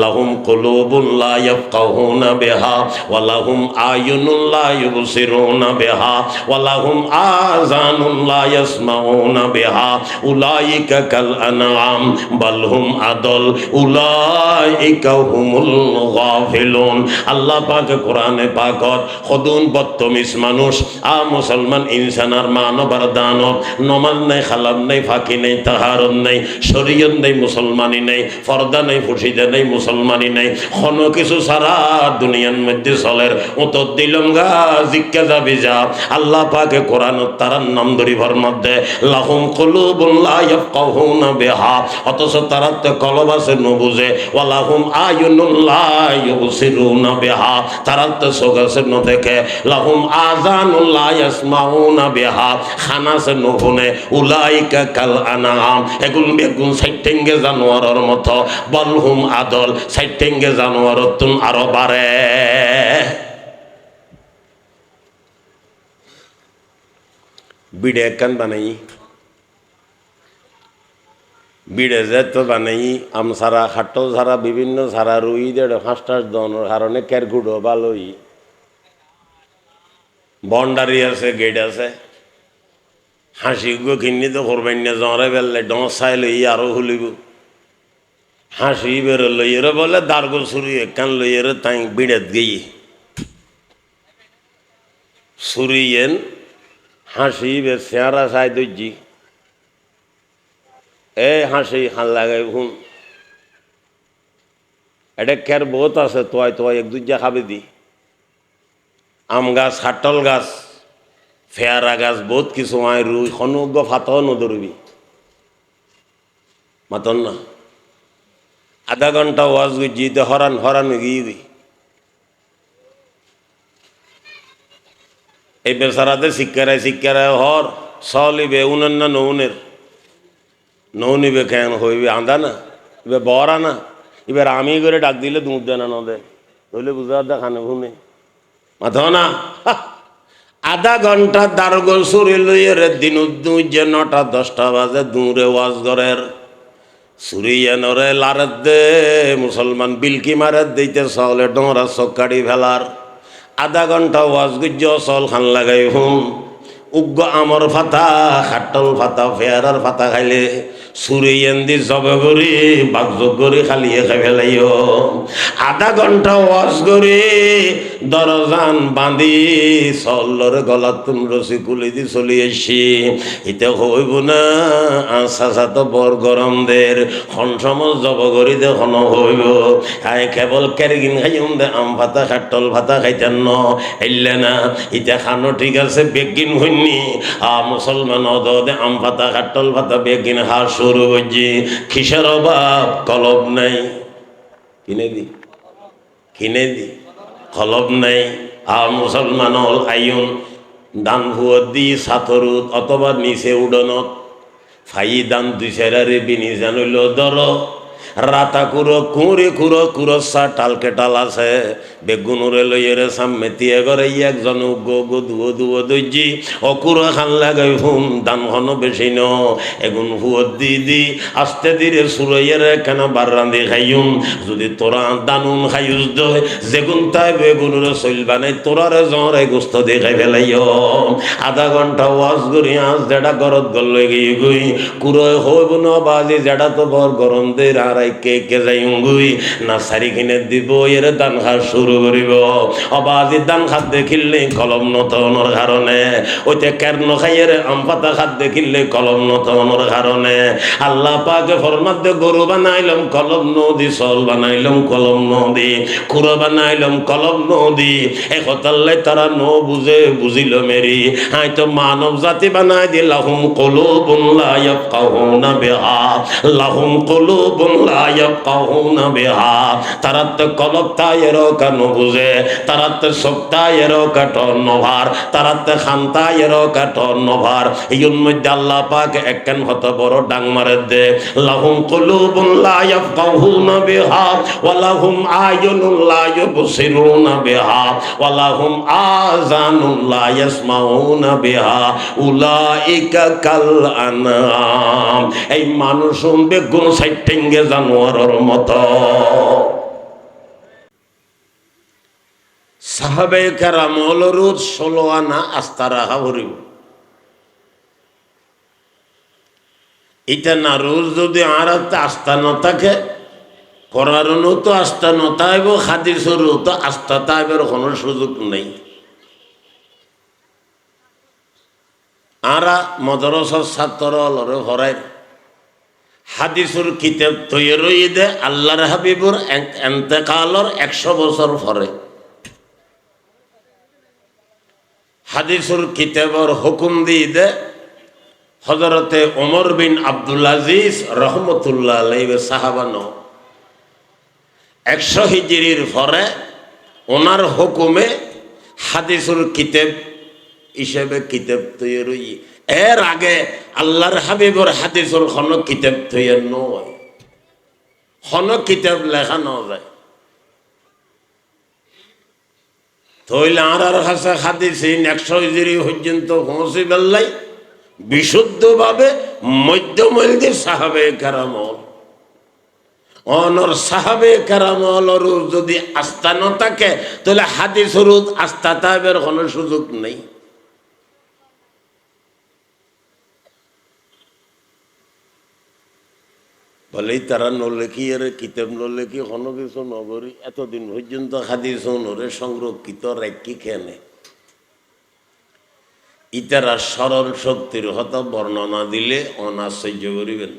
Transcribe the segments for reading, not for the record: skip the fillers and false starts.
লাহুম কুলুবুন লা ইয়াফকাহুনা বিহা ওয়া লাহুম আয়ুনুন লা ইউবসিরুনা বিহা ওয়া লাহুম আযানুন লা ইয়াসমাউনা বিহা উলাইকা কাল আনআম বাল হুম আদল উলাইকা হুমুল গাফিলুন। আল্লাহ পাক কোরআনে পাকত খদুন বদতমিজ মানুষ মুসলমান ইনসানার মানবার দানব, নমাজ নাই, খালাম নাই, ফাঁকি নেই, তাহারত নেই, শরীয়ত নেই, মুসলমানি নেই, পর্দা নেই, ফুসিদা নেই, মুসলমানি নেই, কোনো কিছু সারা দুনিয়ার মধ্যে চলের উত্তর দিলম গা জিজ্ঞা যাবি যা। আল্লাহ পাকে কোরআন তারার নাম ধরিবার মধ্যে লাহুম কুলুবুন লা ইয়াফকাহুনা বিহা, অথচ তারা তো কলব আছে নবুঝে, ওয়া লাহুম আয়ুনুন লা ইউবসিরুনা বিহা, তারা তো চোখ আছে ন দেখে, লাহুম আযানুন লা ইয়াসমাউনা বিহা, খানা আছে ন শুনে, উলাইকা কাল আনআম, এগুলো বেগুন সাইটেঙ্গে জানোয়ারের মতো, বল হুম আদল, সাইটেঙ্গে জানোয়ারের তুন আরো বাড়ে। বিড়ে একখান বানাই, বিড়ে যে তো বানাই আম সারা খাটো সারা বিভিন্ন সারা রুই দেড় ফাঁসটার দনের কারণে কেরকুডো ভালোই বন্ডারি আছে, গেট আছে, হাসি গো কিনি তো করবেন না, জ্বরে বেললে ডসাই লই আরো হুলিব, হাসি বেরো লইয়ের বলে দার্গো ছুরি একখান লইয়ের তাই বিড়েত গিয়ে ছুরিয়েন হাসি বে চেহারা চাই দর্জি এ হাসি খান লাগাই হুন এটা কের বহুত আছে, তোয়াই তোয়াই এক দুজা খাবে দি, আম গাছ, কাটল গাছ, ফেয়ারা গাছ, বহুত কিছু আয় রুই খনুগ্য ফাতাও নদরবি মাতন না। আধা ঘন্টা ওয়াজ গুজিতে হরান হরান গিয়ে এই বেচারাতে শিক্ষারায় হর সলিবে উনার না নৌনের নৌনিবে কেন হইবে আন্দা না, এবার বরা না, এবার আমি করে ডাক দিলে দুধ দেয় না নদে, ধরলে বুঝা দেখানে ভুনে মাথা না। আধা ঘন্টা দারগোল সুরি লইয়ের দিন যে 9টা 10টা বাজে দূরে ওয়াজ ঘরের সুরিয়ানরে লারের দে মুসলমান বিলকি মারের দিতে সলে ডোঁরা চকাড়ি ফেলার আধা ঘন্টা ওয়াজ গুজ্জ চল খান লাগাই হুম উগ্র আমর ফাতা, খাটল ফাতা, ফেয়ারার ফাতা খাইলে সুরিয়ান দি জবে করি বাগযোগ করি খালিয়ে খাই ফেলাইও। আধা ঘন্টা ওয়াজ করি দরজান বাঁধি চলরে গলা তুম রসি কুলি দি চলি আসি, ইতে হইব না আশা তো বর গরম দের খন সময় জব করি দে খন হইব হাই কেবল কেরগিন খাইম দে আম ফাতা খাটল ফাতা খাইতেন ন এলে না, ইতে খানো ঠিক আছে বেগিন হইনি মুসলমান দে আম ফাতা খাটল ফাতা বেগিন হা শুরু করছি, কিসের অভাব কলব নাই, কিনে দি কলব নাই। মুসলমান হল আইন দান ভুয়ত দি সাঁতরুত অথবা নিচে উডনত ফাই দান দুই সেরারে বিনি জানইল ধর রাতা কুরো কুঁড়ে কুরো কুরসা টালকে টাল আছে বেগুনুরে লইয়েরে সামনে দিয়ে গড়ে একজন গো গো দুয়ো দুয়ো দইজি অকুরো খান লাগাই হুম দান ঘন বেশি ন এগুন হুয়ত দি দি আস্তে ধীরে সুরইয়ের কেন বার রান্ধি খাইম যদি তোরা দানুন খাইস দই যেগুন তাই বেগুনুরে চইল বানাই তোরারে জ্বরে গোস্ত দিয়ে খাই ফেলাইও। আধা ঘন্টা ওয়াজ করি আজ যেটা গরত গল লই গিয়ে গুই কুরোয় হইব না বাজি যেটা তো বর গরম দে আর কে কে যাই গুই না সারি কিনে দিব এর দান খা শুরু করিব অবাজি দান খাত দেখিলে কলম নতনের কারণে ওইতে কেন খাইয়ের আম পাতা খাত দেখিলে কলম নতনের কারণে আল্লাহ পাকে ফরমাত দে গরু বানাইলাম কলম নদী চল বানাইলাম কলম নদী কুরো বানাইলাম কলম নদী একতাল্লাই তারা ন বুঝে বুঝিল মেরি হাই তো মানব জাতি বানাই দি লাহুম কুলুবুন লা ইয়াফকাহুনা বিহা লাহুম কুলুবুন লা ইয়াফকাহুনা বিহা তারা তো কলব তায়ের কান বুঝে তারা তো সপ্তাহের কাট নভার তারা তো খান্তায়ের কাট নভার এই মধ্যে আল্লাহ পাক একখান হত বড় ডাং মারে দে লাহুম কুলুবুন লা ইয়াফকাহুনা বিহা ওয়া লাহুম আয়ুনুন লা ইউবসিরুনা বিহা ওয়া লাহুম আযানুন লা ইয়াসমাউনা বিহা উলাইকা কাল আনআম এই মানুষ বেগুন সাইটেঙ্গে জানোয়ারের মতো। সাহাবে কেরামল রোজ 16 আনা আস্থা রাখা ভরিব এটা না রোজ যদি আর আস্থা ন থাকে কোরআনও তো আস্থা ন তাইব হাদিসেরও তো আস্থা তাইবের কোনো সুযোগ নেই আরা মদরসার ছাত্র লরে ভরাই হাদিসুর কিতাব তৈরি দে আল্লাহর হাবিবুর এন্তেকালর 100 বছর পরে হাদিসুর কিতাবর হুকুম দিয়ে দে হযরতে ওমর বিন আব্দুল আজিজ রহমতুল্লাহ আলাইহি সাহাবানো 100 হিজরির পরে ওনার হুকুমে হাদিসুর কিতাব হিসেবে কিতাব তৈরি এর আগে আল্লাহর হাবিবর হাদিসুর কোন কিতাব তৈরি নয় কোন কিতাব লেখা না যায় তইলে আর কাছে হাদিস 100 হিজরি পর্যন্ত পৌঁছে বেল্লাই বিশুদ্ধভাবে মধ্যমলদি সাহাবে কেরামল অনর সাহাবে কেরামলর যদি আস্থা ন থাকে তাহলে হাদিসের আস্থা তাইবের কোনো সুযোগ নেই বলেই তারা নলেখি এর কিতাব নলেখি কোনো কিছু নগরী এতদিন পর্যন্ত হাদিস নরে সংরক্ষিত রেখি খেনে ইতারা সরল শক্তির হত বর্ণনা দিলে অনাশ্চর্য করিবেন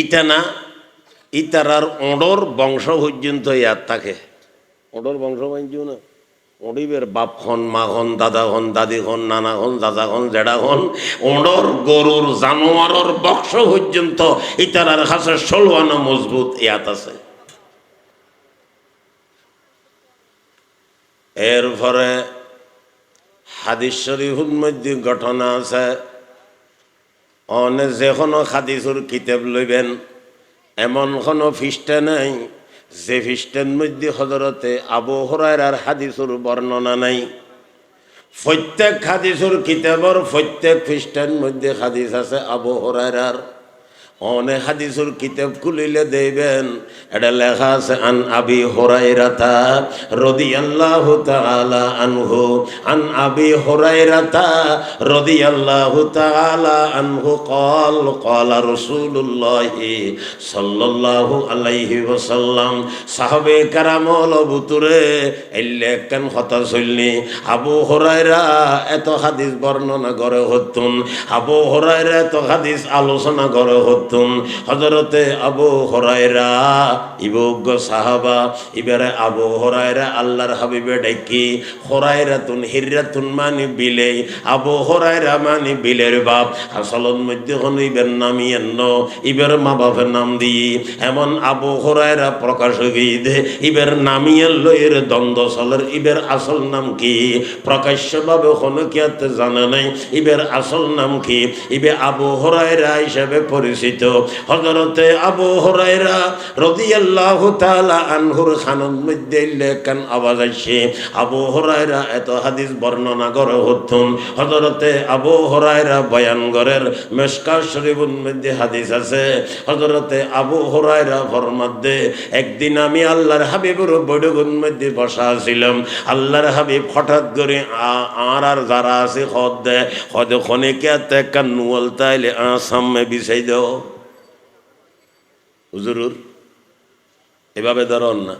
ইটা না ইতারার ওডর বংশ পর্যন্ত ইয়াদ থাকে ওডর বংশ বাঞ্চ না ওডিবের বাপ হন মা হন দাদা হন দাদি হন নানা হন দাদা হন জেডা হন ওডর গরুর জানোয়ারর বংশ পর্যন্ত ইতারার কাছে 16 আনা মজবুত ইয়াদ আছে এরপরে হাদিস শরীফের মধ্যে ঘটনা আছে অনে যে কোনো হাদিসের কিতাব লইবেন এমন কোনো ফিস্টা নাই যে ফিস্টের মধ্যে হযরতে আবু হুরায়রার হাদিসের বর্ণনা নাই প্রত্যেক হাদিসের কিতাবর প্রত্যেক ফিস্টের মধ্যে হাদিস আছে আবু হুরায়রার অনেক হাদিসের কিতাব খুলিলে দেখবেন এটা লেখা আছে আন আবি হুরায়রাতা রাদিয়াল্লাহু তাআলা আনহু আন আবি হুরায়রাতা রাদিয়াল্লাহু তাআলা আনহু قال قال رسول الله সাল্লাল্লাহু আলাইহি ওয়াসাল্লাম সাহাবে কেরামল বুতুরে এলে কেন কথা চলনি আবু হুরায়রা এত হাদিস বর্ণনা করে হতুন আবু হুরায়রা এত হাদিস আলোচনা করে হযরতে আবু হুরায়রা ইবুগ সাহাবা ইবারে আবু হুরায়রা আল্লাহর হাবিবে ডাকি হুরায়রাতুন হিররাতুন মানে বিলে আবু হুরায়রা মানে বিলের বাপ আসলন মধ্যে কোন ইবের নামই এন্ন ইবের মা বাপের নাম দিয়ে এমন আবু হুরায়রা প্রকাশ হয়ে দে ইবের নামই লয়ের দ্বন্দ্ব চলের ইবের আসল নাম কি প্রকাশ্যভাবে কোনো কিয়াতে জানা নাই ইবের আসল নাম কি ইবে আবু হুরায়রা হিসেবে পরিচিত হযরতে আবু হুরায়রা রাদিয়াল্লাহু তাআলা আনহুর খানের মধ্যে লেখান আওয়াজ আসে আবু হুরায়রা এত হাদিস বর্ণনা করে হতুন হযরতে আবু হুরায়রা বয়ান করেন মিশকাত শরীফের মধ্যে হাদিস আছে হযরতে আবু হুরায়রা ফরমাতে একদিন আমি আল্লাহর হাবিবের বৈঠকের মধ্যে বসা ছিলাম আল্লাহর হাবিব হঠাৎ করে আর যারা আছে খদ খনিকে তেকান নুয়াল তাইলে সামনে বিছাই দাও হুজুর এভাবে ধরন না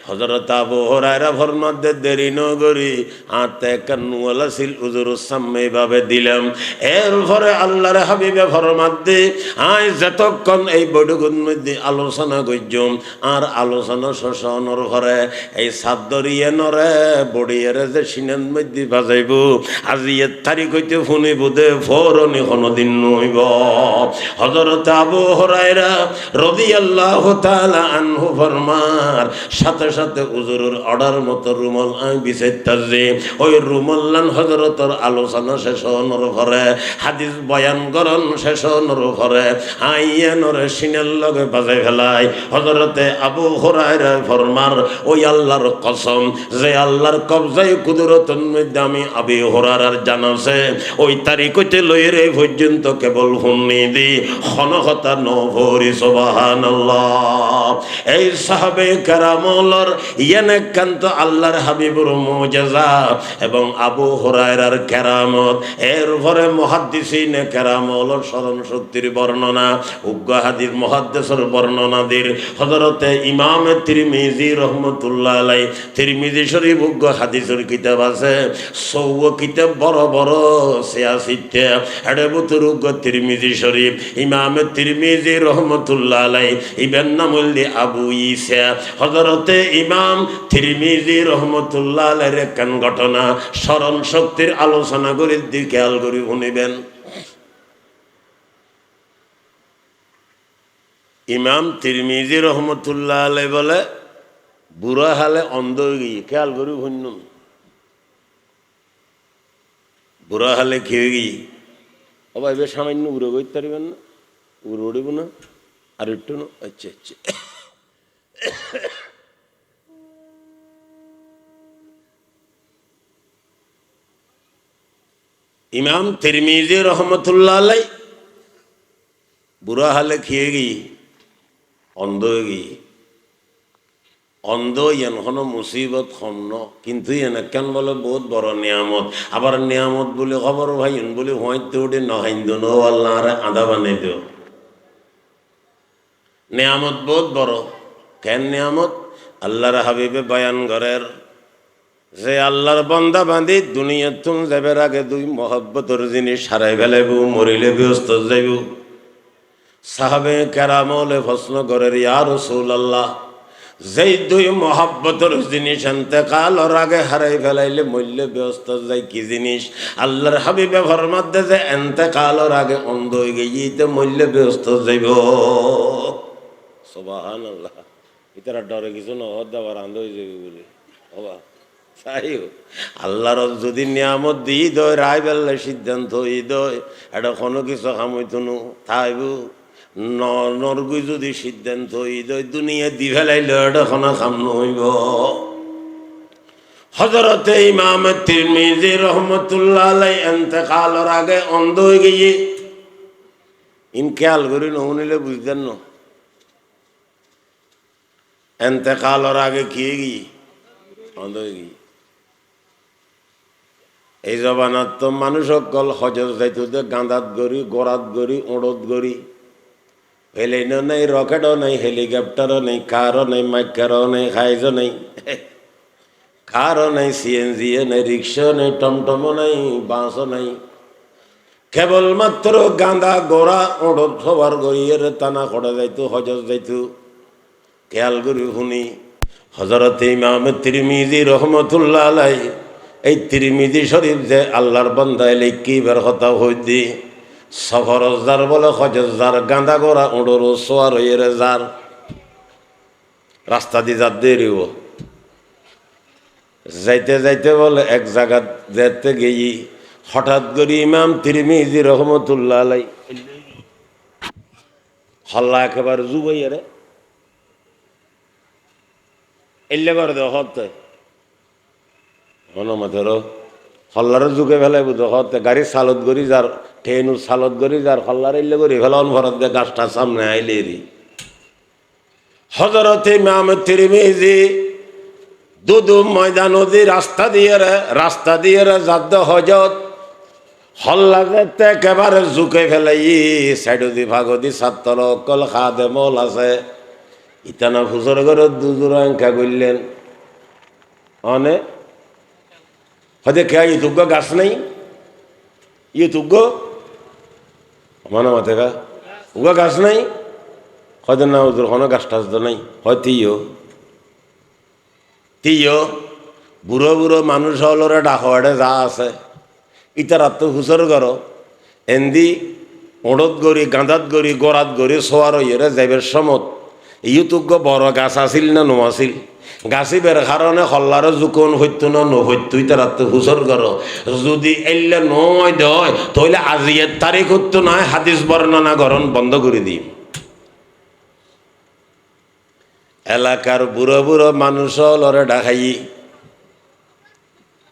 হযরত আবু হুরায়রা ফরমাতে দেরি নগরি হাতে কানুয়াল ছিল হুজুরের সামনে এভাবে দিলাম এরপরে আল্লাহর হাবিবে ফরমাতে আই যতক্ষণ এই বৈঠকের মধ্যে আলোচনা করছম আর আলোচনা শেষর পরে এই সাদরিয়ে নরে বড়িয়ারে যে সিনের মধ্যে বাজাইব আজি এর তারিখ হইতে শুনিব দে ফরনি কোনদিন নইব হযরত আবু হুরায়রা রাদিয়াল্লাহু তাআলা আনহু ফরমান সাথে সাথে হুজুরের অর্ডার মতো রুমাল আমি বিছাইতাছি ওই রুমাল্লান হযরতের আলোচনা শেষ হওয়ার পরে হাদিস বয়ান করন শেষ হওয়ার পরে আইয়ানরে সিনের লগে বাজাই ফেলাই হযরতে আবু হুরায়রা ফরমার ওই আল্লাহর কসম যে আল্লাহর কবজায় কুদরতের মধ্যে আমি আবু হুরায়রার জানাছে ওই তারিখ হইতে লইরে এই পর্যন্ত কেবল শুনি দি ক্ষণকথা নভরি সুবহানাল্লাহ এই সাহাবে কেরামলর ইয়ানেকান্ত আল্লাহর হাবিবুর মুজিজা এবং আবু হুরায়রার কেরামত, এরপরে মুহাদ্দিসিনে কেরামলর স্মরণ শক্তির বর্ণনা, উগ্র হাদিস মুহাদ্দিসের বর্ণনাদের হযরতে ইমাম তিরমিজি রহমতুল্লাহ আলাইহি তিরমিজি শরীফ উগ্র হাদিসের কিতাব আছে, সৌ কিতাব বড় বড় 86টা, এর ভিতর উগ্র তিরমিজি শরীফ ইমাম তিরমিজি রহমতুল্লাহ আলাইহি ইবেন নামুল্লি আবু ঈসা হযরতে ইমাম তিরমিজি রহমতুল্লাহ আলাইহির একখান ঘটনা স্মরণ শক্তির আলোচনা করে খেয়াল করে শুনিবেন। ইমাম তিরমিজি রহমতুল্লাহ আলাইহি বলে বুড়া হালে অন্ধ হয়ে গিয়ে, খেয়াল করি শুনুন, বুড়া হালে খেয়ে গিয়ে বাবা এবার সামান্য উড়ে করতে পারবেন না, উড়ে উড়িব না আর একটু না, আচ্ছা আচ্ছা। ইমাম তিরমিজি রহমতুল্লাহ আলাইহি বুড়া হালে খেয়ে গিয়ে অন্ধ হয়ে গিয়ে, অন্ধ ইয়ান কোনো মুসিবত কম ন, কিন্তু ইয়ান কেন বলে বহুত বড় নিয়ামত, আবার নিয়ামত বলে খবর ভাইন বলে হয়তো ওটে নহাইন্দ নো আল্লাহ আদা বানাই দেও। নিয়ামত বহুত বড়, কেন নিয়ামত? আল্লাহর হাবিবে বয়ান করের যে আল্লাহর বান্দা বান্দি দুনিয়ার তুম যাবার আগে দুই মহব্বতর জিনিস হারাই ফেলাইব, মরিলে ব্যস্ত যাইব। সাহাবে কেরামলে প্রশ্ন করের ইয়া রাসূলুল্লাহ, যেই দুই মহব্বতর জিনিস এন্তেকালর আগে হারাই ফেলাইলে মূল্য ব্যস্ত যাই কি জিনিস? আল্লাহর হাবিবে ফরমাত দে যে এন্তেকালর আগে অন্ধ হয়ে গিয়ে মূল্য ব্যস্ত যাইব। সুবহানাল্লাহ, ইতারা ডরে কিছু না হদ আবার আন্ধ হয়ে যাবে বলে বাবা তাই আল্লাহর যদি নিয়ামত দিই দয় রায় বেল্লা সিদ্ধান্ত ই দয় এটা কোনো কিছু কামইতো নো তাইব নরগুই যদি সিদ্ধান্ত ই দয় দুনিয়া দি ফেলাইলে এটা কোনো কাম নইব। হযরতে ইমাম তিরমিজি রহমতুল্লাহ আলাইহি ইন্তেকালের আগে অন্ধ হয়ে গিয়ে ইনকেয়াল করি নহুনিলে বুঝতেন না, ইন্তেকালের আগে কি গিয়ে অন্ধ হয়ে গিয়ে। এই জবানাত তো মানুষ সকল হজর যাইতো যে গাঁদাত গড়ি, গোড়াত গড়ি, ওড়ত গড়ি, প্লেনও নেই, রকেটও নেই, হেলিকপ্টারও নেই, কারও নেই, মাইকারও নেই, হাইজও নেই, কারও নেই, সিএনজিও নেই, রিক্সাও নেই, টমটমও নেই, বাসও নেই, কেবলমাত্র গাঁদা গোড়া ওড়ত সবার গড়িয়ে টানা করে যাইতো হজর যাইতো। খেয়াল করি শুনি হযরতে ইমাম তিরমিজি রহমতুল্লাহ আলাইহি এই তিরমিজি শরীফ যে আল্লাহর বান্দা এলে কিবার কথা হইদি সফর যার বলে হজর যার গাঁদা গোড়া উড়োর সোয়ার হইয়ে যার রাস্তা দিয়ে যার দেরিব যাইতে যাইতে বলে এক জায়গা যেতে গিয়ে হঠাৎ করে ইমাম তিরমিজি রহমতুল্লাহ আলাইহি হল্লা একেবারে জুবাইয়া রে এলে করে দেওয়া হতে মনোমাতের হল্লারও যুগে ফেলাই বুঝো হতে গাড়ি সালত করি যার ট্রেনু সালত করি যার হল্লার এলে করি ফেলান ভরত দিয়ে গাছটা সামনে আইলে হযরতে ইমাম তিরমিজি দুদু ময়দান নদী রাস্তা দিয়ে যাদ্দ হজত হল্লা যেতে একেবারে ঝুঁকে ফেলাই সাইড দি ভাগদি ছাত্র অকল খাদে মল আছে ইতানা ফুসর করে দুজোর আঙ্কা করলেন অনে হয়তো কে ইতুগ্য গাছ নেই ইতুগ্য মানে মাথে গা উগা গাছ নাই হয়তো না ওদের কোনো গাছ টাছ তো নাই হয় তিও বুড়ো বুড়ো মানুষ হলরে ডাকওয়াড়ে যা আছে ইতার তো হুসর করো এন্দি ওড়ত গড়ি গাঁদাত গড়ি গোড়াত গড়ি সোয়ার ইয়েরে যাইবের সমত ইউতুগ্য বড় গাছ আসিল না নো আসিল গাছিবের কারণে হল্লারও যুকন হইতো না নহইতো ইতার তো হুসর করো যদি এলে নয় দয় তাহলে আজিয়ের তারিখ হতো নয় হাদিস বর্ণনা গরণ বন্ধ করে দিই। এলাকার বুড়ো বুড়ো মানুষ লরে ডাকাই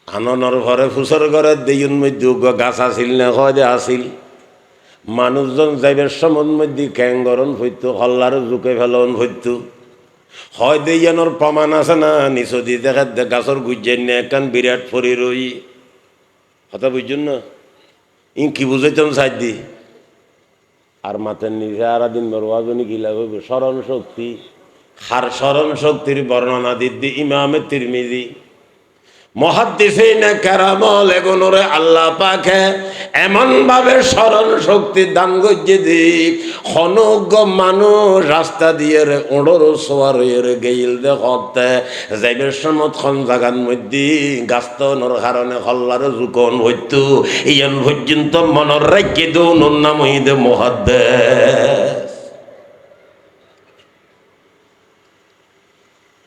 আননের ঘরে ফুসর ঘরে দেইন মধ্যে গাছ আসিল না হয় দে আসিল মানুষজন যাইবের সমন মধ্যে ক্যাঙ্গরণ হইতো হল্লারও জুকে ফেলন হইতো হয় দেয়ানোর প্রমাণ আছে না? নিচদি দেখা গাছর গুজেন না একখান বিরাট ফরি রই কথা বুঝছেন না? ই কি বুঝাইতাম সাইড দি আর মাথার নিচে আর দিন বড়জনী গিলা হইব স্মরণ শক্তি। হার স্মরণ শক্তির বর্ণনা দিদি ইমামে তিরমিজি মুহাদ্দিসিন কেরামল এগুলোরে আল্লাহ পাকে এমন ভাবে স্মরণ শক্তি দান করছে দি খনজ্ঞ মানুষ রাস্তা দিয়ে রে ওড়র সোয়ার হয়ে গেইল দে হতে যাইবের সমত খন জাগান মধ্যে গাস্তনের কারণে হল্লার জুকন হইতো ইয়ান পর্যন্ত মনের রাখি দৌন নাম হইদে মুহাদ্দিস।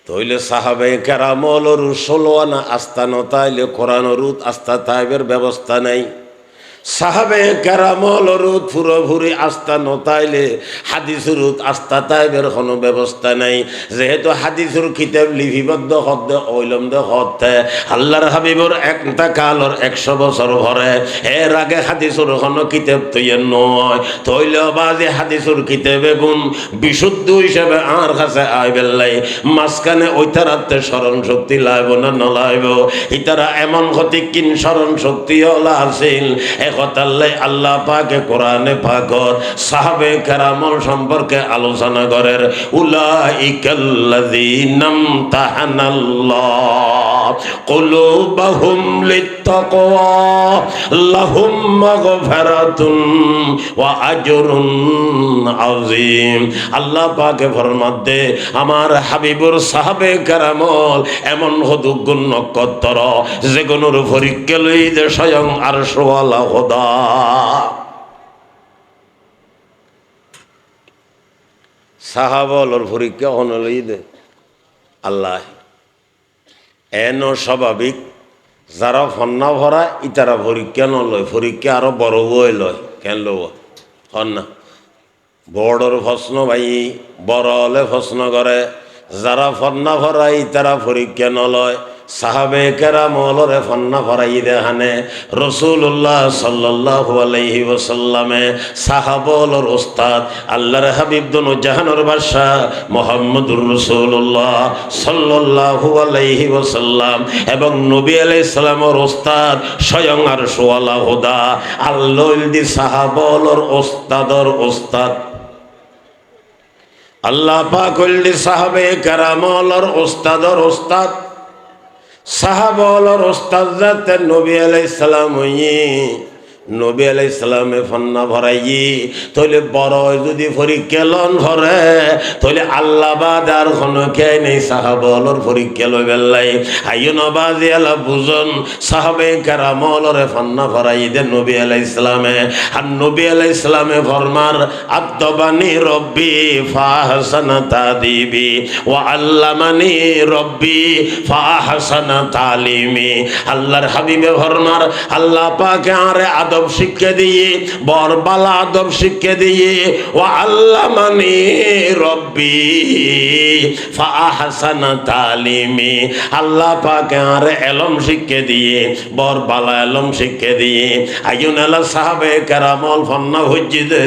তইলে সাহাবে কেরামলর 16 আনা আস্থানো তাইলে কোরআনরুত আস্থা তাইবের ব্যবস্থা নাই। সাহাবে কেরামলর পুরোপুরি আস্থা নতাইলে হাদিসুরুত আস্থা তাইবের কোনো ব্যবস্থা নাই। যেহেতু হাদিসুর কিতাব লিপিবদ্ধ হতে ওইলম দে হতে আল্লাহর হাবিবর একটা কালর 100 বছর ভরে এর আগে হাদিসুর কোনো কিতাব তৈরি নয়। তৈলে বাজে হাদিসুর কিতাবে গুণ বিশুদ্ধ হিসাবে আর কাছে আইবেলাই মাঝখানে ওইটারাতে স্মরণ শক্তি লাইব না নলাইব ইতারা এমন ক্ষতি কিন স্মরণ শক্তি হলা আসিল কথাল্লাই আল্লাহ পাকে কোরআনে পাকত সাহাবে কেরামল সম্পর্কে আলোচনা করেন। উলাইকাল্লাযীনা ইমতাহানাল্লাহ কুলুবাহুম লিত্তাকওয়া লাহুম মাগফিরাতুন ওয়া আজরুন আযীম। আল্লাহ পাকে ফরমান দে আমার হাবিবুর সাহাবে কেরামল এমন হদুগুণ নক্ষত্র যেগুলোর পরীক্ষা লই যে স্বয়ং আরশওয়ালা খোদা। সাহাবলর পরীক্ষা হনলই দে আল্লাহ এন স্বাভাবিক যারা ফন্না ভরা ইতারা পরীক্ষা নলয় পরীক্ষা আরো বড় বই লয় কেন লব হন না বড়র প্রশ্ন ভাই বড় হলে প্রশ্ন করে যারা ফন্না ভরা ইতারা পরীক্ষা নলয়। সাহাবে কেরামলরে ফন্না ফরাই দেখানে রাসূলুল্লাহ সাল্লাল্লাহু আলাইহি ওয়াসাল্লামে সাহাবলর ওস্তাদ আল্লাহর হাবিব দোনো জাহানের বাদশা মুহাম্মদুর রাসূলুল্লাহ সাল্লাল্লাহু আলাইহি ওয়াসাল্লাম এবং নবী আলাইহিস সালামের ওস্তাদ স্বয়ং আরশওয়ালা খোদা আল্লাহর দি সাহাবলর ওস্তাদর ওস্তাদ আল্লাহ পাক হইল সাহাবে কেরামলর ওস্তাদর ওস্তাদ সাহাবলর ওস্তাদ জাতে নবী আলাইহিস সালাম হইয়ে নবী আলাইহিস সালামে ফন্না ভরাই তইলে বড় যদি পরীক্ষা লন ভরে তইলে আল্লাহ বাদ আর কোনো কে নেই সাহাবলর পরীক্ষা লই বেলাই আইও নবাজি আলা বুঝন সাহাবে কেরামলরে ফন্না ভরাই দে নবী আলাইহিস সালামে আর নবী আলাইহিস সালামে ফরমার আদবানি রব্বি ফাহসানা তাদিবি ওয়া আল্লামানি রব্বি ফাহসানা তালিমি। আল্লাহর হাবিবে ফরমার আল্লাহ পাক আরে আদব শিক্ষা দিয়ে বরবালা আদব শিক্ষা দিয়ে ও আল্লামানি রব্বি ফাহসানা তালিমি। আল্লাহ পাক আর এলম শিক্ষা দিয়ে বরবালা এলম শিক্ষা দিয়ে আইন আলা সাহাবে কেরামল ফন্না হজ্জিদে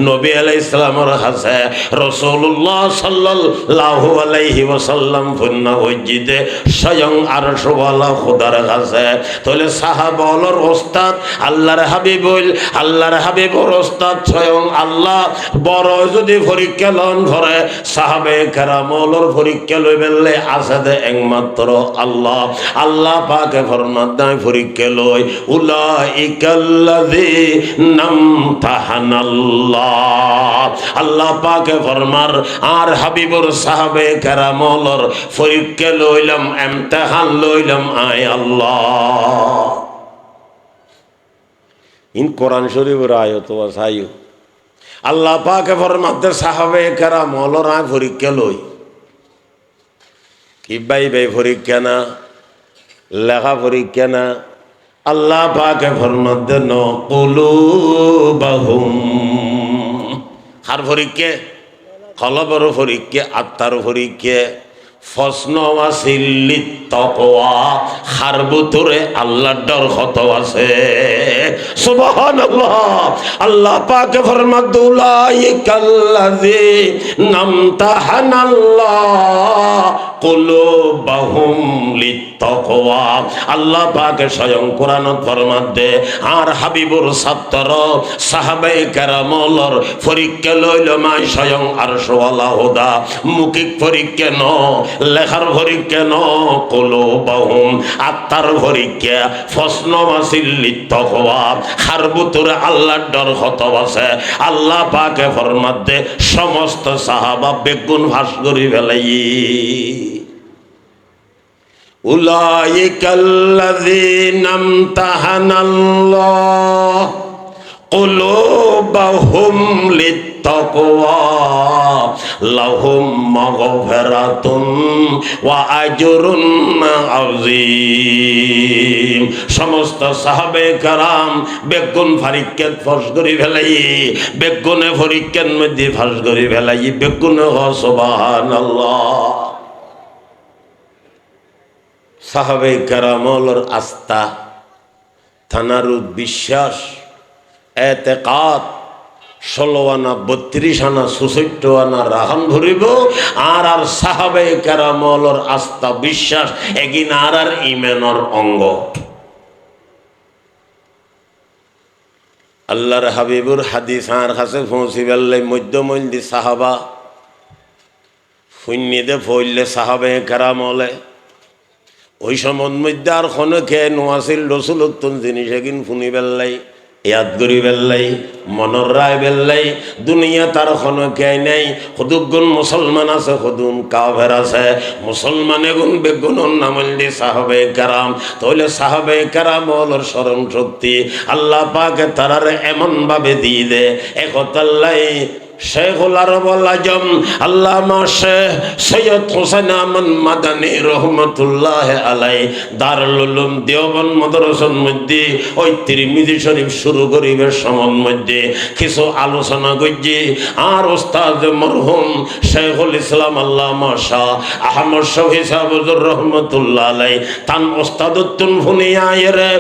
নবী আলাইহিস সালামের কাছে রাসূলুল্লাহ সাল্লাল্লাহু আলাইহি ওয়াসাল্লাম ফন্না হজ্জিদে স্বয়ং আরশওয়ালা খোদার কাছে। তাহলে সাহাবলর ওস্তাদ আল্লাহর হাবিবুল আল্লাহর হাবিবুর ওস্তাদ স্বয়ং আল্লাহ বড় যদি পরীক্ষা লন করে সাহাবে কেরামলর পরীক্ষা লই বেললে আছে দে একমাত্র আল্লাহ। আল্লাহ পাকে ফরমান দেয় পরীক্ষা লই উলাইকাল্লাযীনা ইমতাহানাল্লাহ। আল্লাহ পাকে ফরমার আর হাবিবুর সাহাবে কেরামলর পরীক্ষা লইলাম ইমতিহান লইলাম আয় আল্লাহ। ইন কোরআন শরীফের আয়াত ওয়াসায়ু আল্লাহ পাকে ফরমাতে সাহাবে কেরামলর আয় পরীক্ষা লই কি বাই পরীক্ষা না লেখা পরীক্ষা না। আল্লাহ পাকে ফরমাতে নকুলুবাহুম হার পরীক্ষা কলবের পরীক্ষা আত্মার পরীক্ষা ফসন ওয়াসিল্লিত তাকওয়া খার ভিতরে আল্লাহর ডর কত আছে সুবহানাল্লাহ। আল্লাহ পাক ফরমাত উলাইকাল্লাযী নামতাহানাল্লাহ কুলুবাহুম লিত্তাকওয়া। আল্লাহ পাক স্বয়ং কোরআনত ফরমাত দে আর হাবিবুর ছাত্র সাহাবায়ে কেরামর পরীক্ষা লইল মাই স্বয়ং আরশওয়ালা হুদা মুখিক পরীক্ষা ন লেখার পরীক্ষা ন কুলুবাহুম আত্মার পরীক্ষা ফসন ওয়াসিল্লিত তাকওয়া খার ভিতরে আল্লাহর ডর কত আছে। আল্লাহ পাকে ফরমাত দে সমস্ত সাহাবা বেগুন ভাস করি ফেলাই। উলাইকাল্লাযীনা ইমতাহানাল্লাহ কুলুবাহুম লিত্তাকওয়া লাহুম মাগফিরাতুন ওয়া আজরুন আযীম। সমস্ত সাহাবায়ে কেরাম বেগুন পরীক্ষাত ফাঁস করে ফেলাই, বেগুনে পরীক্ষার মধ্যে ফাঁস করে ফেলাই, বেগুনে সুবহানাল্লাহ। সাহাবায়ে কেরামর আস্থা, থানারুদ বিশ্বাস, এতেকাদ 16 আনা 32 আনা 64 আনা রাহান ভরিব আর আর সাহাবায়ে কেরামর আস্থা বিশ্বাস এগিন আর আর ইমানের অঙ্গ। আল্লাহর হাবিবুর হাদিস আর কাছে পৌঁছিবাল্লাই মধ্যমন্দি সাহাবা শূন্যদে ফইলে সাহাবায়ে কেরামলে ওই সময় মধ্যে আর কোনো কে নোয়াছিল রসুলত্তন জিনিস এগিন ফুনি বেল্লাই ইয়াদ করি বেল্লাই মনের রায় বেল্লাই দুনিয়া তার কোনো কে নেই। সদুগুণ মুসলমান আছে, সদুন কাফের আছে। মুসলমান এগুন বেগুনের নামল দি সাহাবায়ে কেরাম। তাহলে সাহাবায়ে কেরাম হলোর স্মরণ শক্তি আল্লাহ পাকে তারারে এমন ভাবে দিয়ে দে একতাল্লাই শেখুল আরবুল আজম আল্লামা শেখ সৈয়দ হোসেন আহমদ মাদানী রহমতুল্লাহ আলাই দারুল উলুম দেওবন্দ মাদ্রাসার মধ্যে ওই তিরমিজি শরীফ শুরু করিবার সময়ের মধ্যে কিছু আলোচনা করছি। আর ওস্তাদ মরহুম শেখুল ইসলাম আল্লামা শাহ আহমদ শফি সাহেব হুজুর রহমতুল্লাহ আলাই তান ওস্তাদুত্তুন ফুনিয়া এরে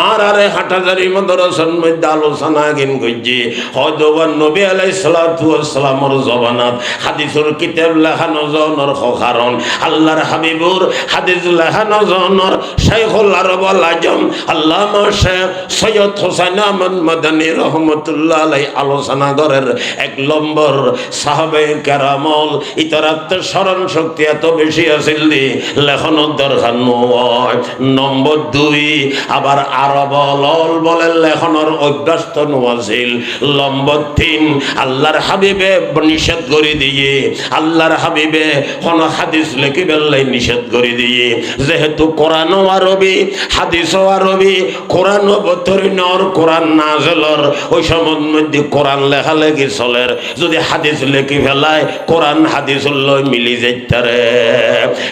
আর আরে হাটাজারি মাদ্রাসার মধ্যে আলোচনা গিন করছি। হয়তো নবী আলাইহিস সালাতু সালামর জবানাত হাদিসের কিতাব লেখানো জনের কারণ আল্লাহর হাবিবুর হাদিস লেখানো জনের শেখুল আরবুল আজম আল্লামা শেখ সৈয়দ হোসেন আহমদ মাদানী রহমতুল্লাহ আলাইহি আলোচনা করের 1 নম্বর সাহাবায়ে কেরামল ইতরাত স্মরণ শক্তি এত বেশি আছিল দি লেখনের দরকার নয়। নম্বর 2 আবার আরবল বলে লেখনের অভ্যাস তো নছিল। নম্বর 3 আল্লাহর হাবিবে নিষেধ করে দিয়ে আল্লাহর হাবিবে কোন হাদিস লেখি বেল্লাই নিষেধ করে দিয়ে যেহেতু কোরআনও আরবি হাদিসও আরবি কোরআন অবতীর্ণর কোরআন নাযিলর ওই সময়ের মধ্যে কোরআন লেখা লেখি চলের যদি হাদিস লেখি ফেলায় কোরআন হাদিসুল মিলি যাইতারে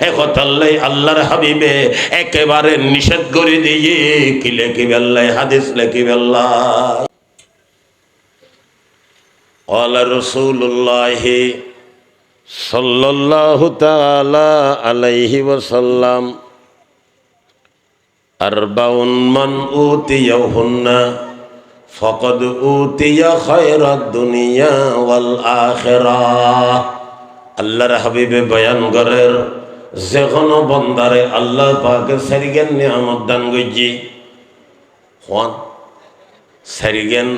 একতাল্লাই আল্লাহর হাবিবে একেবারে নিষেধ করে দিয়ে কি লেখি বেল্লাই হাদিস লেখি বেল্লাই। قال رسول الله صلى الله تعالى عليه وسلم أربع من أوتيهن فقد أوتي خير الدنيا والآخرة। আল্লাহর হাবিবে বয়ান করের যে কোনো বন্দারে আল্লাহ পাকে সারিগেন নিয়ামত দান করছি হন সারিগেন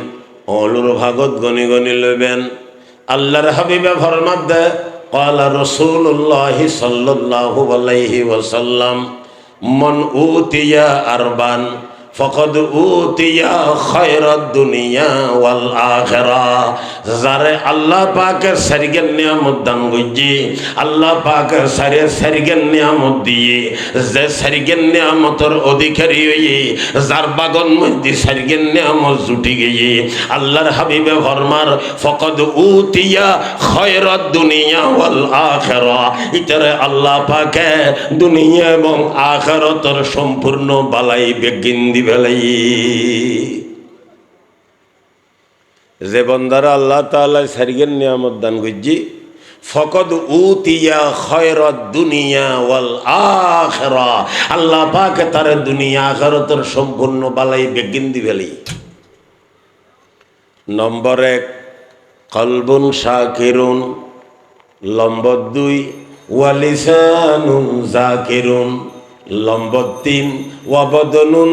অলুর ভাগত গনি গনি লইবেন। আল্লাহর হাবিবে ফরমাত দে قال رسول الله صلى الله عليه وسلم من أوتي أربعا فقد أوتي خير الدنيا والآخرة। যারে আল্লাহ পাকের সারিগের নিয়ামত দান করছি আল্লাহ পাকের সারিগের নিয়ামত দিয়ে যে সারিগের নিয়ামতের অধিকারী হয়ে যার বাগন মধ্যে সারিগের নিয়ামত জুটি গিয়ে আল্লাহর হাবিবে ফরমার ফকদ উতিয়া খয়রাত দুনিয়া ওয়াল আখিরা। ইতারে আল্লাহ পাকে দুনিয়া এবং আখিরাতের সম্পূর্ণ বালাই বেগিন দিবেলাই। যে বন্দারা আল্লাহ তাআলা সারিগের নিয়ামত দান করছি ফকদ উতিয়া খয়রাদ দুনিয়া ওয়াল আখিরা, আল্লাহ পাক তার দুনিয়া আখিরাতের সম্পূর্ণ বালাই বেগিন দিবেলি। নম্বর 1 কলবুন শাকিরুন, নম্বর 2 ওয়ালিসানুন জাকিরুন, নম্বর 3 ওয়াবদনুন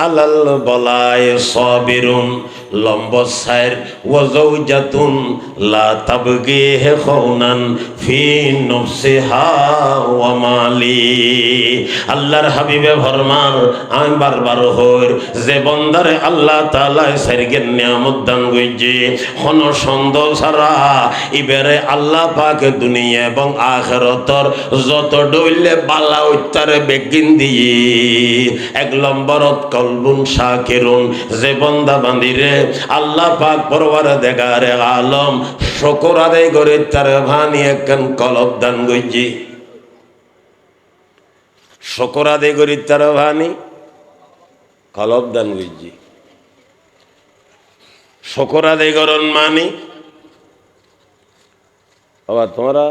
আলাল বলায় সাবিরুন, নম্বর 4 ওয়াজাউজাতুন লা তাবগি খাউনান ফি নফসিহা ওয়া মালি। আল্লাহর হাবিবে ফরমান, আমি বারবার হই যে বন্দারে আল্লাহ তাআলা সারগের নিয়ামত দান কইছে কোন সন্দেহ ছাড়া ইবারে আল্লাহ পাক দুনিয়া এবং আখিরাতর যত ডইলে বালা উত্তরে বেগিন দিয়ে। 1 নম্বরত কলবুন শাকিরুন, যে বন্দা বান্দিরে আল্লাহ পাক পরওয়ারদিগারে আলম শুকর আদায় করে তার ভানি একখান কলব দান কইছে। শুকর আদায় করে তার ভানি কলব দান কইছে। শুকর আদায় করন মানি আবার তোমরা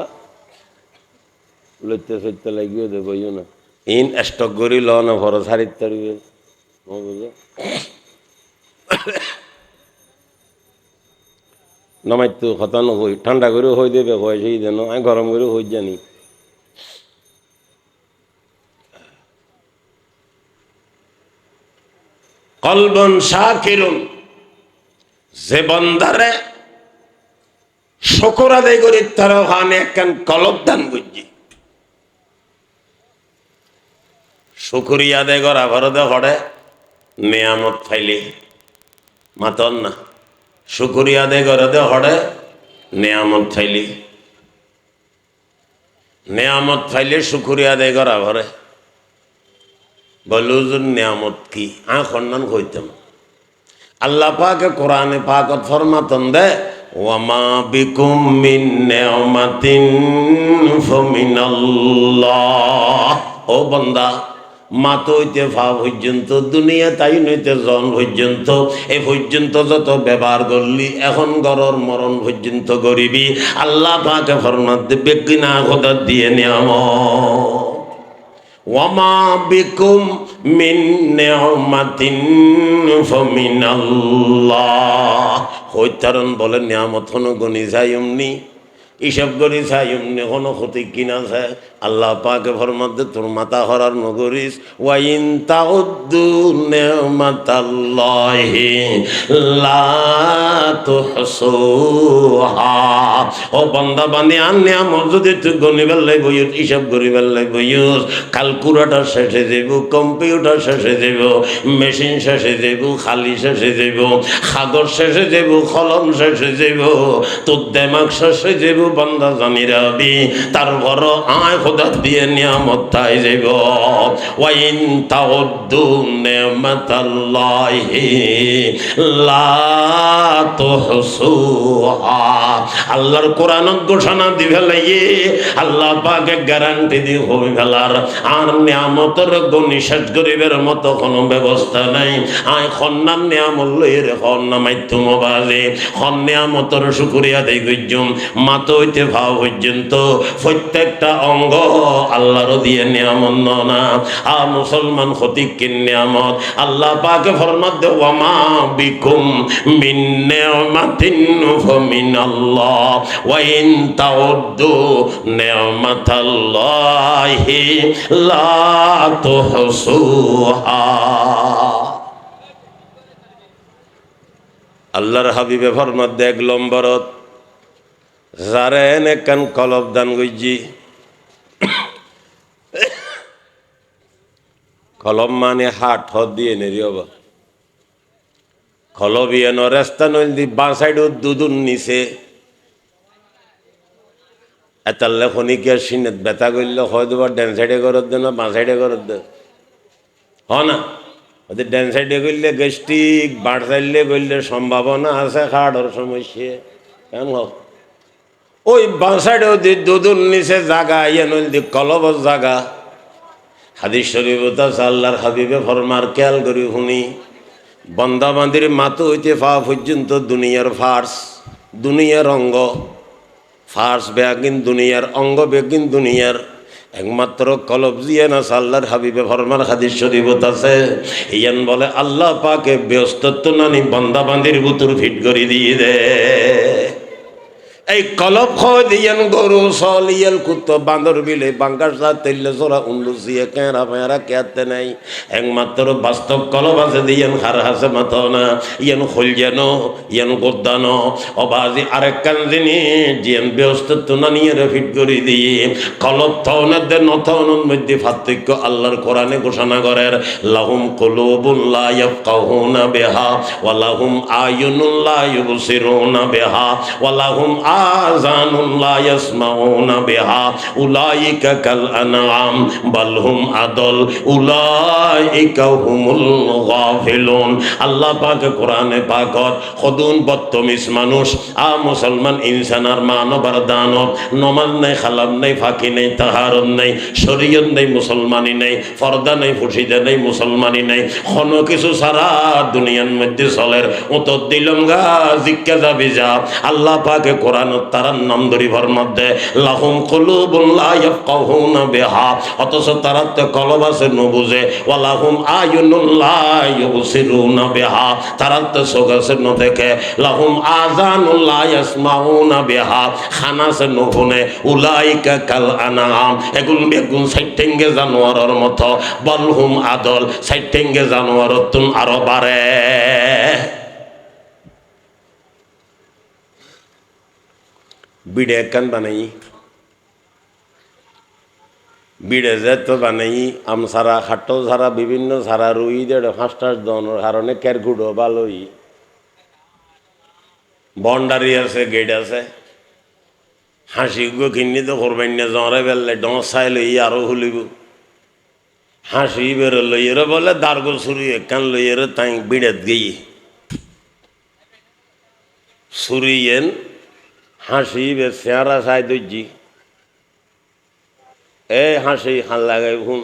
লইতে সইতে লাগিও দেবইও না, ইন স্টক করি ল না ভর সারিত তারিবে নমাইতো খতানো হই, ঠান্ডা করে হই দেবে হয় সেই যেন আমি গরম করে হই জানি। কলবন শাকিরুন, যে বন্দারে শুকর আদায় করি তার ওখানে একখান কলব দান করছি। শুকরিয়া আদায় করা ভরদে হড়ে নিয়ামত ফাইলে মাতন না, শুকরিয়া আদায় করে দে হড়ে নিয়ামত ফাইলি, নিয়ামত ফাইলে শুকরিয়া আদায় করা ভরে বলুন নিয়ামত কি আ খন্ডন কইতাম। আল্লাহ পাকে কোরআনে পাকত ফরমাতন দে ওয়ামা বিকুম মিন নিয়ামাতিন ফামিনাল্লাহ। ও বান্দা, মাতো হইতে ভা পর্যন্ত দুনিয়া তাই নইতে জন পর্যন্ত এ পর্যন্ত যত ব্যবহার করলি এখন গরর মরণ পর্যন্ত করিবি। আল্লাহ পাকে ফরমান দেবে কিনা খোদা দিয়ে নিয়ামত। ওয়ামা বিকুম মিন নিয়ামাতিন ফামিনাল্লাহ। হইতারণ বলে নিয়ামত হন গনি যায় এমনি হিসাব করি চাই এমনি কোনো ক্ষতি কিনা যায়। আল্লাহ পাকে ফরমাতে তোর মাথা হরার নগরিস ওয়াইন তাউদ্দু নিয়ামাতাল্লাহি লা তুহসুহা। ও বান্দা বান্দি আর নিয়ামত যদি তুই গনিবার লাগব হিসাব করিবার লাগব, ক্যালকুলেটর শেষে যাব, কম্পিউটার শেষে যাব, মেশিন শেষে যাব, খালি শেষে যাব, কাগজ শেষে যাব, কলম শেষে যাব, তোর দেমাগ শেষে যাব। বান্দা জানি রাবি তারপর আয় খোদা দিয়ে নিয়ামত তাই যাব। ওয়াইন তাউদ্দু নিয়ামাতাল্লাহি লা তুহসুহা। আল্লাহর কোরআনত ঘোষণা দিবে লাগে, আল্লাহ পাকে গ্যারান্টি দি হই ফেলার আর নিয়ামতের গনি শেষ গরিবের মতো কোনো ব্যবস্থা নাই। আয় খন্নার নিয়ামত লইরে খন্না মাধ্যম বাজে খন নিয়ামতের শুকরিয়া দেই গজ্জম মাতো হইতে ভাব পর্যন্ত প্রত্যেকটা অঙ্গ আল্লাহর দিয়ে নিয়ামত না। আ মুসলমান ক্ষতি কি নিয়ামত আল্লাহ পাকে ফরমাত দে ওয়ামা বিকুম মিন নিয়ামাতিন ফামিনাল্লাহ ওয়া ইন তাউদ্দু নিয়ামাতাল্লাহি লা তুহসুহা। আল্লাহর হাবিবে ফরমাত দে 1 নম্বরত যারে এনে কান কলব দান গইজি। কলম মানে হাট হদ দিয়ে নেরিয়বা কলব ইয়েন রাস্তা নদী বাঁ সাইড দুদুন নিচে এতাল্লে খনিকিয়া সিনেত বেতা করলে হয় দুবার ড্যান সাইডে করত দে না বাঁ সাইডে করত দে হ না। ওদের ড্যান সাইডে করলে গ্যাস্ট্রিক, বাঁ সাইডে করলে সম্ভাবনা আছে খাড়র সমস্যা কেন হোক। ওই বাঁ সাইডে দুদুন নিচে জাগা ইয়ে নদী কলবর জাগা। হাদিস শরীফ আল্লাহর হাবিবে ফরমার খেয়াল করি শুনি বন্দা বান্দির মাতো হইতে পা পর্যন্ত দুনিয়ার ফার্স, দুনিয়ার অঙ্গ ফার্স বেয়াগিন দুনিয়ার অঙ্গ বেগিন দুনিয়ার একমাত্র কলব জিয়ে না আল্লাহর হাবিবে ফরমান হাদিস শরীফত আছে ইয়ান বলে আল্লাহ পাকে ব্যস্তত্ব নানি বান্দা বান্দির বুতুর ফিট করে দিয়ে দে এই কলব খয় দিয়েন গরু সলিয়াল কুত্ত বান্দর বিলে বাঙ্গাসা তেলে জোরা উন্ডুসিয়ে কেঁরা ফেঁরা কেতে নাই একমাত্র বাস্তব কলব আছে দিয়েন হার হাসে মাথো না ইয়ান খোল যেন ইয়ান গোদ্দানো অবাজি আরেক কান জিনিস জিয়ান ব্যস্তত্ব না নিয়ে ফিট করে দিয়ে কলব থনের নথনের মধ্যে পার্থক্য আল্লাহর কোরআনে ঘোষণা করেন লাহুম কুলুবুন লা ইয়াফকাহুনা বিহা ওয়া লাহুম আয়ুনুন লা ইউবসিরুনা বিহা ওয়া লাহুম আযানুন লা ইয়াসমাউনা বিহা উলাইকা কাল আনআম বাল হুম আদল উলাইকা হুমুল গাফিলুন আল্লাহ পাক কোরআনে পাকত খদুন বদতমিজ মানুষ মুসলমান ইনসান আর মানব আর দানব নমাজ নাই খালাম নাই ফাঁকি নেই তাহারত নেই শরীয়ত নেই মুসলমানি নেই ফর্দা নেই ফুসিদা নেই মুসলমানি নেই কোনো কিছু সারা দুনিয়ার মধ্যে চলের উত্তর দিলাম গা জিজ্ঞা যাবি যা আল্লাহ পাকে কোরআন তারার নাম ধরিবার মধ্যে লাহুম কুলুবুন লা ইয়াফকাহুনা বিহা অথচ তারা তো কলব আছে নবুঝে ওয়া লাহুম আয়ুনুন লা ইউবসিরুনা বিহা তারা তো চোখ আছে ন দেখে লাহুম আযানুন লা ইয়াসমাউনা বিহা খানা আছে নহুনে উলাইকা কাল আনআম এগুন সাইটেঙ্গে জানোয়ারের মতো বাল হুম আদল সাইটেঙ্গে জানোয়ারের তুন আরো বাড়ে বিড়ে কান বানাই বিড়ে যে তো বানাই আম সারা খাটো সারা বিভিন্ন সারা রুই দেড় ফাঁসটার দনের কারণে ক্যারকুডো ভালোই বন্ডারি আছে গেট আছে হাসি গো কিনি তো করবেন না জরে বেললে ডসাই লই আরো হুলিব হাসি বেরো লইয়ের বলে দার্গো ছুরি একান লইয়ের তাই বিড়েত গিয়ে ছুরিয়েন হাসি বে চেহারা চাই দর্জি এ হাসি হাল লাগাই হুন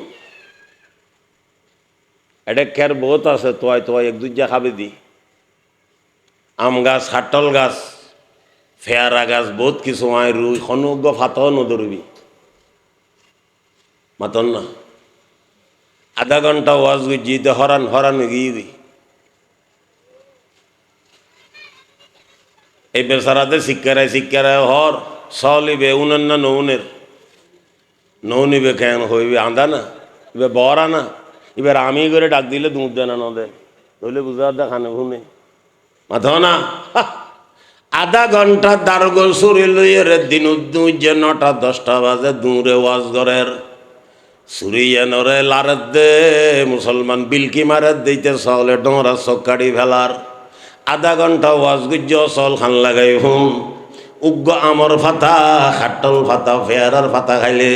এটা খের বহুত আছে তোয়াই তোয়াই এক দুজা খাবে দি আম গাছ কাটল গাছ ফেয়ারা গাছ বহুত কিছু আয় রুই অনুজ্ঞ ফাতাও নদরবি মাতন না আধা ঘন্টা ওয়াজ গুজিতে হরান হরান গিয়ে এই বেচারাতে শিক্ষারায় হর সলিবে উনের না নৌনের নৌনিবে কেন হইবে আঁধা না এবার বরা না এবার আমি করে ডাক দিলে দুধ দেয় না নদে নইলে বুঝা দেখানে ভুনে মাথা না আধা ঘন্টা দারগোল সুরে লইয়ের দিন যে 9টা-10টা বাজে দূরে ওয়াজ ঘরের সুরিয়ে নরে লারের দে মুসলমান বিলকি মারের দিতে চলে ডোঁরা চকাড়ি ফেলার আধা ঘন্টা ওয়াজ গুজ্জ চল খান লাগাই হুম উগ্র আমর ফাতা খাটল ফাতা ফেয়ারার ফাতা খাইলে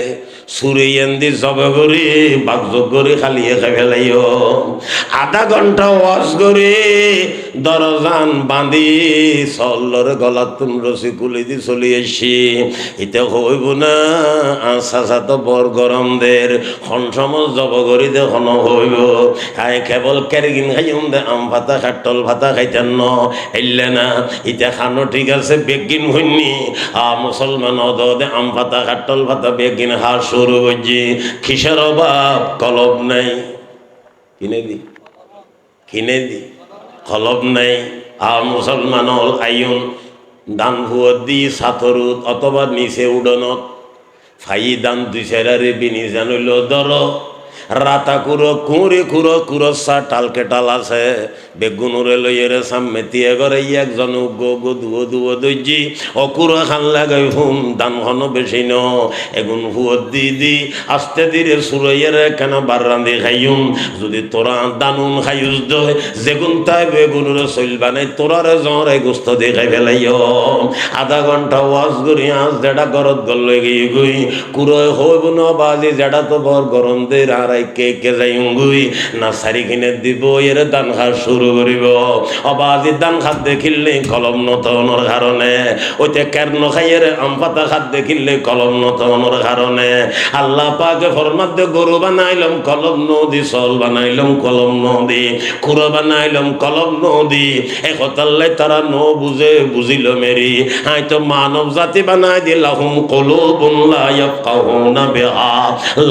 সুরি এন্দি জবে করি বাগযোগ করি খালিয়ে খাই ফেলাইও আধা ঘন্টা ওয়াজ করি দরজান বাঁধি চলর গলা তুম রসি কুলি দি চলি আসি ইতে হইব না আশা তো বর গরম দের সময় জব করি দেখন হইব হাই কেবল কেরগিন খাইম দে আম ফাতা খাটল ফাতা খাইতেন ন এলে না ইতে খানো ঠিক আছে বেগিন হইনি মুসলমান দে আম ফাতা খাটল ফাতা বেগিন হা শুরু করছি কিসের অভাব কলব নাই কিনে দি কলব নাই মুসলমান হল আইন দান ভুয়ত দি সাঁতরুত অথবা নিচে উডনত ফাই দান দুই সেরারে বিনি জানিল দর রাতা কুরো কুঁড়ি কুরো কুরসা টালকে টাল আছে বেগুনুরে লইয়েরে সামনে দিয়ে গড়ে একজন গো গো দুয়ো দুয়ো দইজি অকুরো খান লাগাই হুম দান হন বেশি ন এগুন হুয়ত দি দি আস্তে ধীরে সুরইয়ের কেন বার রান্ধি খাইম যদি তোরা দানুন খাইস দই যেগুন তাই বেগুনুরে চলবা নাই তোরারে জ্বরে গোস্ত দিয়ে খাই ফেলাইও আধা ঘন্টা ওয়াজ করি আজ যেটা গরত গল গিয়ে গই কুরো হইব ন বাজি যেটা তো বর গরম দে আর হারাই কে কে যাইগুই না সারি কিনে দিব এর দান খাত শুরু করিব অবাজি দান খাত দেখিলে কলম নতনের কারণে ওইতে কের্ন খাইয়ের আম পাতা খাত দেখিলে কলম নতনের কারণে আল্লাহ পাকে ফরমাতে গরু বানাইলাম কলম নদী চল বানাইলাম কলম নদী কুড়ো বানাইলাম কলম নদী এই কথাল্লাই তারা বুঝে বুঝিল মেরি আই তো মানব জাতি বানাই দি লাহুম কুলুবুন লা ইয়াফকাহুনা বিহা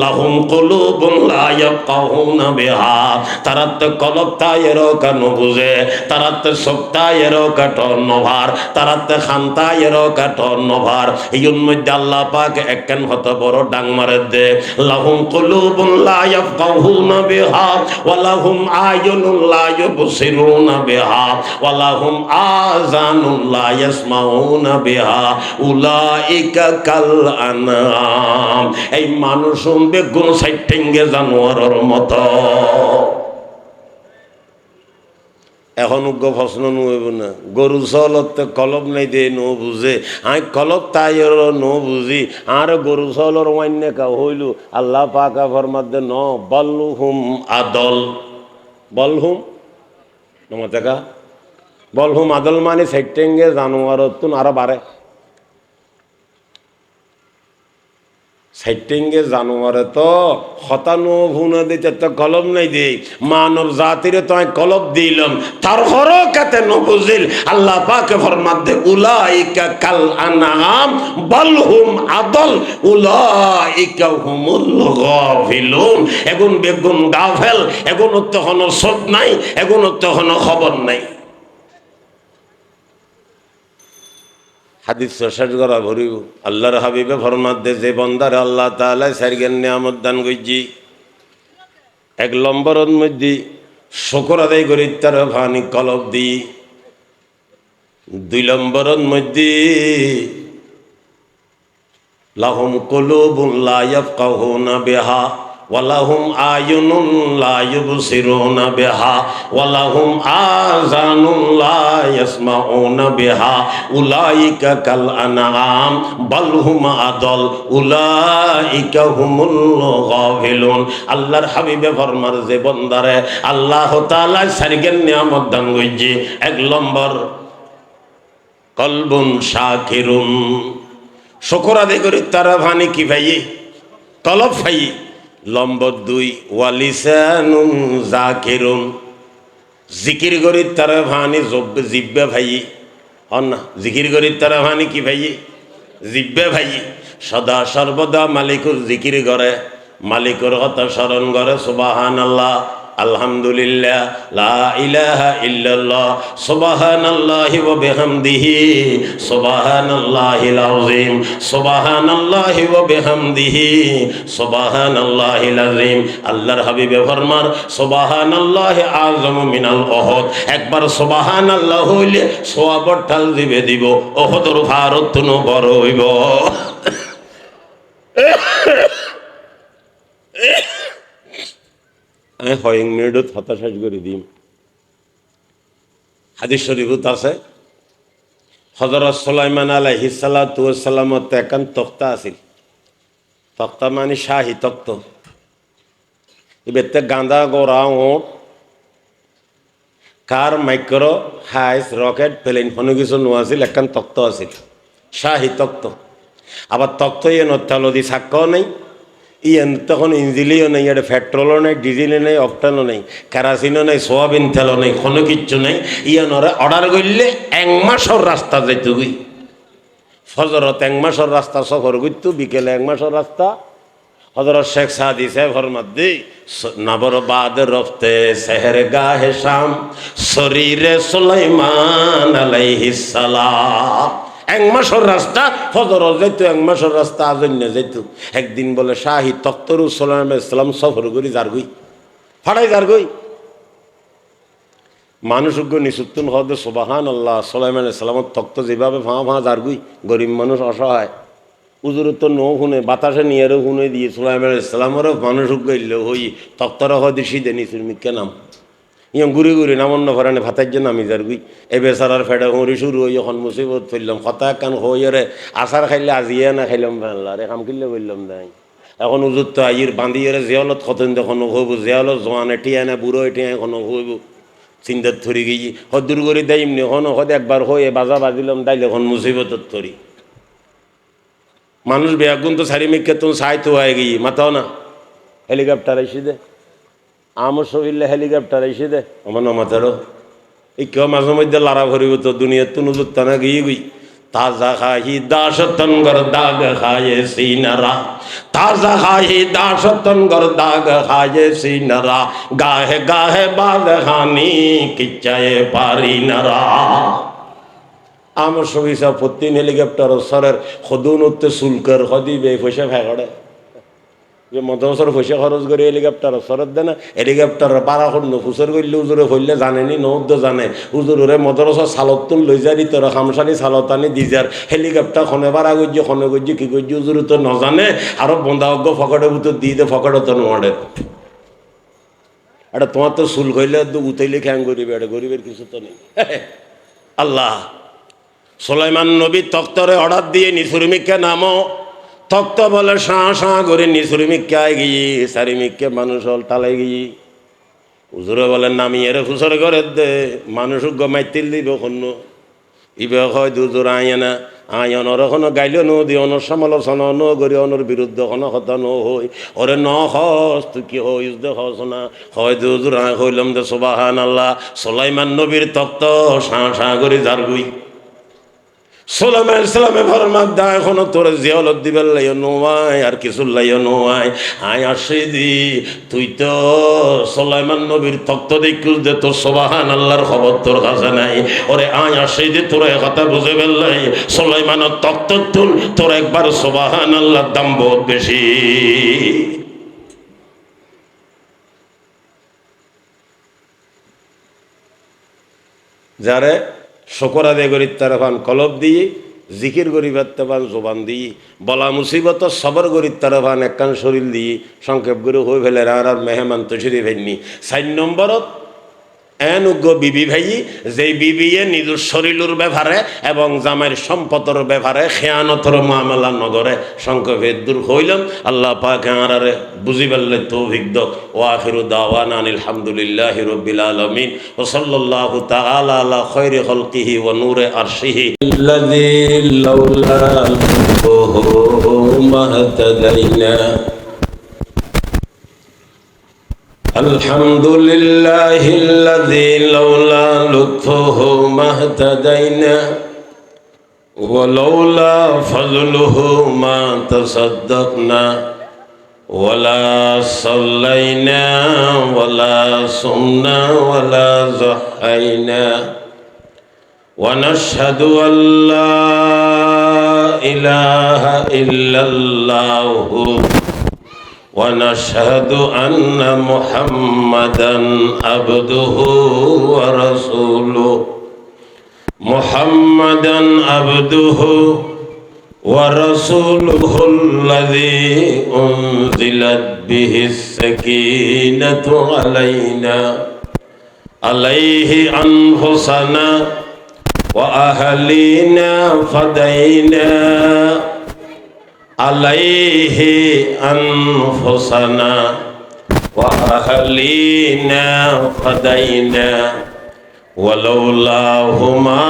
লাহুম কুলুবুন লা ইয়াফকাহুনা বিহা তারা তো কলব তায়ের কান বুঝে তারা তো সপ্তাহের কাটন নভার তারা তো খান্তায়ের কাটন নভার এই মধ্যে আল্লাহ পাক একখান হত বড় ডাং মারে দে লাহুম কুলুবুন লা ইয়াফকাহুনা বিহা ওয়া লাহুম আয়ুনুন লা ইউবসিরুনা বিহা ওয়া লাহুম আযানুন লা ইয়াসমাউনা বিহা উলাইকা কাল আনআম এই মানুষ বেগুন সাইটেঙ্গে জানোয়ারের মতো এখন উগ্র প্রশ্ন নুব না গরু চলত কলব নাই দে নো বুঝে আই কলব তাইর নো বুঝি আর গরু চলর মান্য কা হইল আল্লাহ পাকা ফরমাদে ন বলহুম আদল বলহুম নমতেকা বলহুম আদল মানে সাইটেঙ্গে জানোয়ার তুন আরো বাড়ে সাইটেঙ্গে জানোয়ারে তো হতানো ভুনা দিতে তো কলম নাই দেই মানব জাতিরে তো আমি কলব দিলাম তারপরও কাতে নবুজিল আল্লাহ পাকে ফরমাত দে উলাইকা কাল আনআম বালহুম আদল উলাইকা হুমুল গাফিলুন এখন বেগুন গাফেল এখন তো কোনো সব নাই এখন তো কোনো খবর নাই হাদিস শেষ করা ভরিব আল্লাহর হাবিবে ফরমাত দে যে বন্দারে আল্লাহ তাআলা সারগেন নিয়ামত দান কইজি এক নম্বরের মধ্যে শুকর আদায় করি তার ভানি কলব দি দুই নম্বরের মধ্যে লাহুম কুলুবুন লা ইয়াফকাহুনা বিহা ওয়ালাহুম আয়ুনুন লা ইউবসিরুনা বিহা ওয়ালাহুম আযানুন লা ইয়াসমাউনা বিহা উলাইকা কাল আনআম বাল হুম আদল উলাইকা হুমুল গাফিলুন আল্লাহর হাবিবে ফরমার যে বান্দারে আল্লাহ তাআলা সারগেন নিয়ামত দান কইজি এক নম্বর কলবুন শাকিরুন শুকর আদায় করি তারা ভানি কি ভাই কলব ভাই নম্বর দুই ওয়ালিসানুন জাকিরুন জিকির করি তারা ভানি জিব্বে ভাই হন না জিকির করি তারা ভানি কি ভাই জিব্বে ভাই সদা সর্বদা মালিকুর জিকির করে মালিকুর কথা স্মরণ করে সুবহানাল্লাহ আলহামদুলিল্লাহ লা ইলাহা ইল্লাল্লাহ সুবহানাল্লাহি ওয়া বিহামদিহি সুবহানাল্লাহিল আযীম সুবহানাল্লাহি ওয়া বিহামদিহি সুবহানাল্লাহিল আযীম আল্লাহর হাবিবে ফরমার সুবহানাল্লাহি আযম মিনাল উহুদ একবার সুবহানাল্লাহ হইলে সওয়াবর ঢাল দিবে দিব উহুদের ভারত তুনো বড় হইব আমি কয়েক মিনিটত হতাশাস করে দিম হাদিস শরীফত আছে হযরত সুলাইমান আলাইহিস সালাতু ওয়াস সালামত একান তক্তা আছিল তক্তা মানে শাহী তক্ত ইবেতে গাঁদা গোড়া ওট কার মাইক্রো হাইস রকেট প্লেন কোনো কিছু নোয়াছিল একান তক্ত আছিল শাহী তক্ত আবার তক্ত ইয়ে নত্যালদি সাক্ষ্য নেই ইয়ান তখন ইঞ্জিলিও নেই এটা পেট্রোলও নেই ডিজেলও নেই অপটানও নেই কেরাসিনও নেই সোয়াবিন তেলও নেই কোনো কিচ্ছু নেই ইয়ান ওরা অর্ডার করলে এক মাসের রাস্তা যেত গই ফজরত এক মাসের রাস্তা সফর করতো বিকেলে এক মাসের রাস্তা হযরত শেখ সাদি সাহেব ফরমাদ্দি নবর বাদ রফতে শহর গাহে শাম শরীরে সুলাইমান আলাইহিস সালাম এক মাসের রাস্তা ফজর যাইত এক মাসের রাস্তা আজন্য যাইত একদিন বলে শাহী তক্তর সালাম সফর করি যার গই ফাড়াই যার গই মানুষ নিশুত্তুন হদে সুবহানাল্লাহ সুলাইমান সালামত তক্ত যেভাবে ফাঁ যার গই গরিব মানুষ অসহায় উজুর তো নো শুনে বাতাসে নিয়েরও শুনে দিয়ে সুলাইমান সালামেরও মানুষ গইল হই তক্তর হদে সিদে নিচুর মিকে নাম ইয়ং ঘুরি ঘুরি নামন্ন ভরানে ভাতার জন্য আমি যার গুই এ বেচারার ফেডা হুঁড়ি শুরু হই এখন মুসিবত ফেললাম কথা কান হইরে আচার খাইলে আজিয়ে না খাইলাম ফেললা রে কাম কিনলে বললাম নাই এখন উজুর তো আইর বান্ধিয়ে জিয়ালত কতদিন তখন হইব জিয়ালত জোয়ানে টিয়ানে বুড়ো টিয়া এখন হইব চিন্তার থরি গিয়ে হদূর করে দেয় এমনি হন হদ একবার হয়ে বাজা বাজিলাম দাইলে এখন মুসিবতর থরি মানুষ বেয়াগুন তো সারি মিকে তুমি সাই তো হয়ে গিয়ে মাথাও না হেলিকপ্টার এসে দে আমার শরীরে হেলিকপ্টার এসে দে আমার না মাথারও এই কেউ মাঝে মধ্যে লারা ভরিব তো দুনিয়ার তো নজর টানা গিয়ে গই তাজা খাহি দাসতনগর দাগ খায়ে সিনারা তাজা খাহি দাসতনগর দাগ খায়ে সিনারা গাহে গাহে বাদহানি কিচ্ছায়ে পারি নারা আমার সবিসা প্রতিদিন হেলিকপ্টার সরের খদুন উঠতে শুল্কের খদিবে পয়সা ফেকড়ে যে মদসর পয়সা খরচ করে হেলিকপ্টার সরত দেয় না হেলিকপ্টার পারা খন্ড ফুসর করলে উজুরে ফইলে জানেনি নৌদ্দ জানে উজুরে মদরসর সালতুন লই যারি তোর খামসানি সালতানি দিজার হেলিকপ্টার খনে পারা করছি খনে করছি কি করছি উজুরে তো নজানে আরো বন্ধাজ্ঞ ফকটের ভিতর দিয়ে দে ফকটে তো নোয়াড়ে এটা তোমার তো শুল হইলে উতাইলে খ্যাং করিবে এটা গরিবের কিছু তো নেই আল্লাহ সুলাইমান নবী তক্তরে অর্ডার দিয়ে নিসুরমিককে নামো তক্ত বলে শাঁ শাঁ করে নিসুরমিককে আয় গিয়ে সারিমিককে মানুষ হল টালাই গিয়ে হুজুরে বলেন নামিয়ে রে ফুসরে করে দে মানুষ গমাইতিল দিব কন্য ইবে হয় দুজোর আয় না আয়নর এখনো গাইল নো দি অনর সমালোচনা ন করি অনর বিরুদ্ধে কোনো কথা ন হই ওরে ন হস তুই কি হইস দে হস না হয় দুজোর আয় হইলাম দে সুবহান আল্লাহ সুলাইমান নবীর তক্ত শাঁ শাঁ করে যার গুই সুলাইমান ইসলামে ফরমাদ দা এখনো তোর জিয়ালত দিবেল লাইও নোয়াই আর কিছু লাইও নোয়াই আয় আসি দি তুই তো সুলাইমান নবীর তক্ত দেখুল দে তোর সুবহান আল্লাহর খবর তোর কাছে নাই ওরে আয় আসি দি তোর কথা বুঝে ফেললাই সুলাইমানের তক্ত তুল তোর একবার সুবহান আল্লাহর দাম বহুত বেশি যারে শকর আদায় করি তার পান কলব দিয়ে জিকির করি পারতে পান জোবান দিয়ে বলা মুসিবত সবর করি তার পান একখান শরীর দিয়ে সংক্ষেপ করে হয়ে ফেলে আর মেহমান তো সেরে ফেলনি 4 নম্বরত এন উগ্র বিবি ভাই যে বিবিয়ে নিজের শরীরের ব্যাপারে এবং জামাইয়ের সম্পদের ব্যাপারে খেয়ানতর মামলা নগরে সংক্ষেপে দূর হইলাম আল্লাহ পাক আরারে বুঝি পারলে তৌফিক দাও ওয়া আখিরু দাওয়ানা আলহামদুলিল্লাহি রাব্বিল আলামিন ওয়া সাল্লাল্লাহু তাআলা আলা খায়রি খালকিহি ওয়া নূরে আরশিহি আল্লাযী লাউলা মাহতাদাইনা الحمد لله الذي لولا لطفه ما اهتدينا ولولا فضله ما تصدقنا ولا صلينا ولا صمنا ولا ضحينا ونشهد أن لا إله إلا الله ونشهد أن محمدا عبده ورسوله محمدا عبده ورسوله الذي أنزلت به السكينة علينا عليه أنفسنا وأهلينا فدينا عليه أنفسنا وأهلينا فدينا ولولاه ما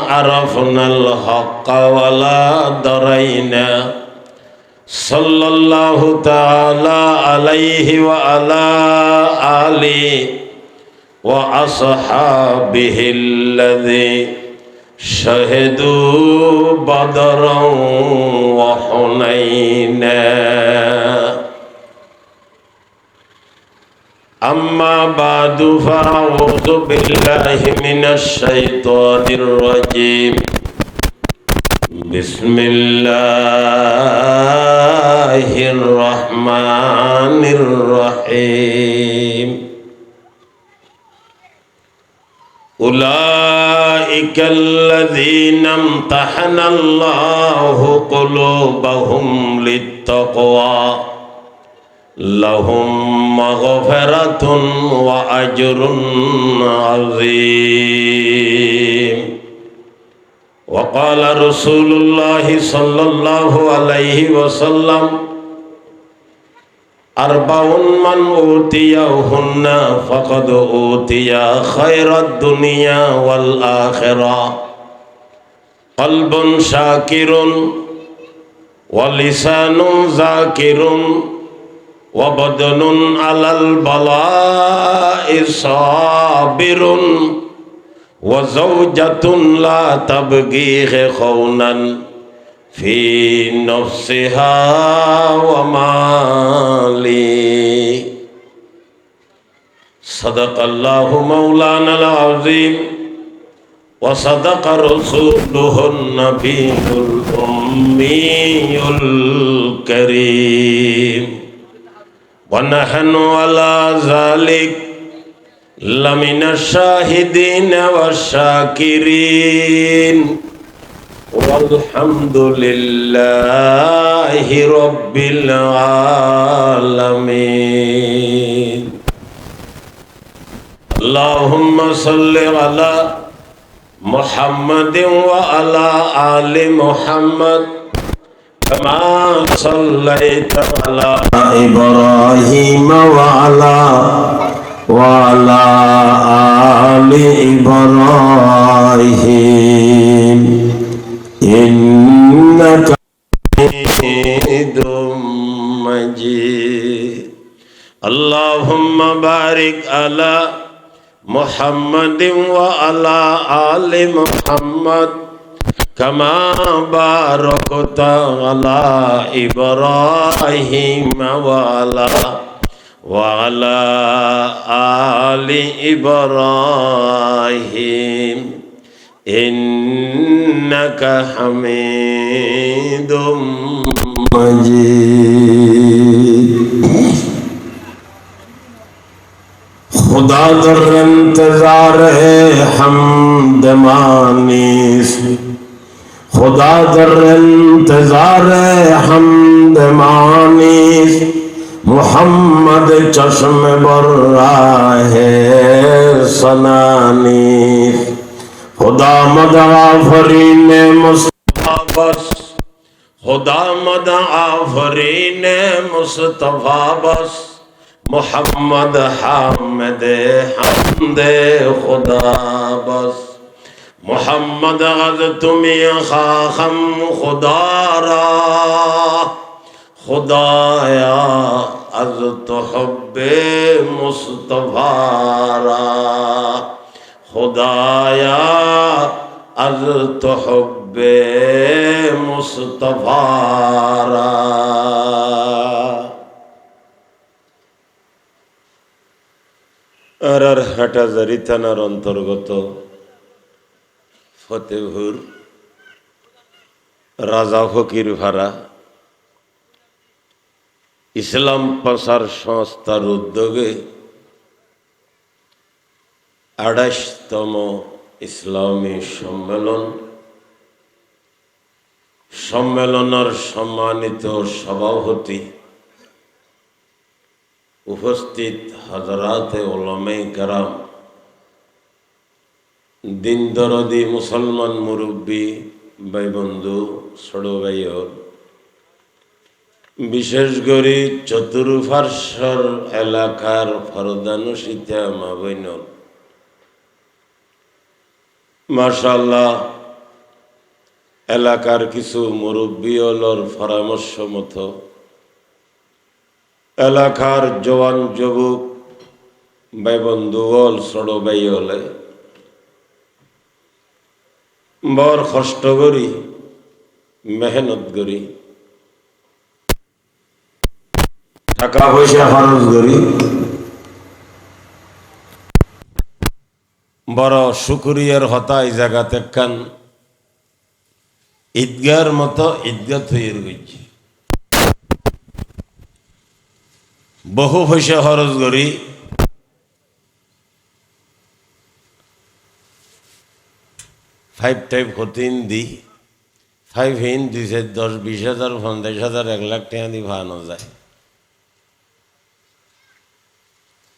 عرفنا الحق ولا درينا صلى الله تعالى عليه وعلى آله وأصحابه الذي شهدوا بدرا وحنينا أما بعد فأعوذ بالله من الشيطان الرجيم بسم الله الرحمن الرحيم أولئك الذين امتحن الله قلوبهم للتقوى لهم مغفرة وأجر عظيم وقال رسول الله صلى الله عليه وسلم আরবাউন মান উতিয়াহুন্না ফাকাদ উতিয়া খায়রাদ দুনিয়া ওয়াল আখিরাহ কলবুন শাকিরুন ওয়া লিসানুন যাকিরুন ওয়া বাদনুন আলাল বালা'i সাবিরুন ওয়া যাওজাতুন লা তাবগি খাওনান ফি নফসিহা ওয়া মালি। সাদাকাল্লাহু মাওলানাল আযীম ওয়া সাদাকা রাসূলুহুন নাবিয়্যুল উম্মিয়ুল কারীম ওয়া নাহনু আলা যালিক লামিনাশ শাহিদিন ওয়াশ শাকিরিন ওয়ালহামদুলিল্লাহি রাব্বিল আলামিন। আল্লাহুম্মা সাল্লি আলা মুহাম্মাদিন ওয়া আলা আলি মুহাম্মাদ কামা সাল্লাইতা আলা ইব্রাহিম ওয়া আলা আলি ইব্রাহিম ইন্নাকা হামিদুম মাজিদ। আল্লাহুম্মা বারিক আলা মুহাম্মাদিন ওয়া আলা আলি মুহাম্মাদ কামা বারাকতা আলা ইব্রাহিম ওয়া আলা আলি ইব্রাহিম ইন্নাকা হামিদুম মাজিদ। खुदा दर इंतजार है हमद मानीस, खुदा दर इंतजार है हमद मानीस, मुहम्मद चश्म बर्रा है सनानीस। खुदा मद आफरीन मुस्तफा बस, खुदा मद आफरीन मुस्तफा बस, मोहम्मद हामिद हमदे खुदा बस। मोहम्मद गज तुम्हें खाखम खुदारा, खुदाया अज तुहब्बे मुस्तफारा, खुदाया अज तुहब्बे मुस्तफारा। হাটাজারি থানার অন্তর্গত ফতেপুর রাজা ফকির ভাড়া ইসলাম প্রচার সংস্থার উদ্যোগে ২৮তম ইসলামী সম্মেলনের সম্মানিত সভাপতি, উপস্থিত হযরতে উলামায়ে কেরাম, দিন দরদি মুসলমান মুরব্বী ভাই বন্ধু, ছোট ভাই, বিশেষ করে চতুর্পার্শ্বর এলাকার ফরদানুসিতা মা বোন, মাশাআল্লাহ এলাকার কিছু মুরব্বী হলর পরামর্শ মতো এলাকার জওয়ান যুবক ভাই বন্ধু হল, ছোট ভাই হলে বড় কষ্ট করি, মেহনত করি, টাকা পয়সা খরচ করি, বড় শুকরিয়ার হতা এই জায়গাতে কান ঈদগার মতো ঈদগাহ তৈরি হয়েছে। বহু পয়সা খরচ করি, 5 টাইপ হতিন দি 5 হিন দিছে 10-20,000 50,000 1 লাখ টাকা দিয়ে ভাড়ানো যায়।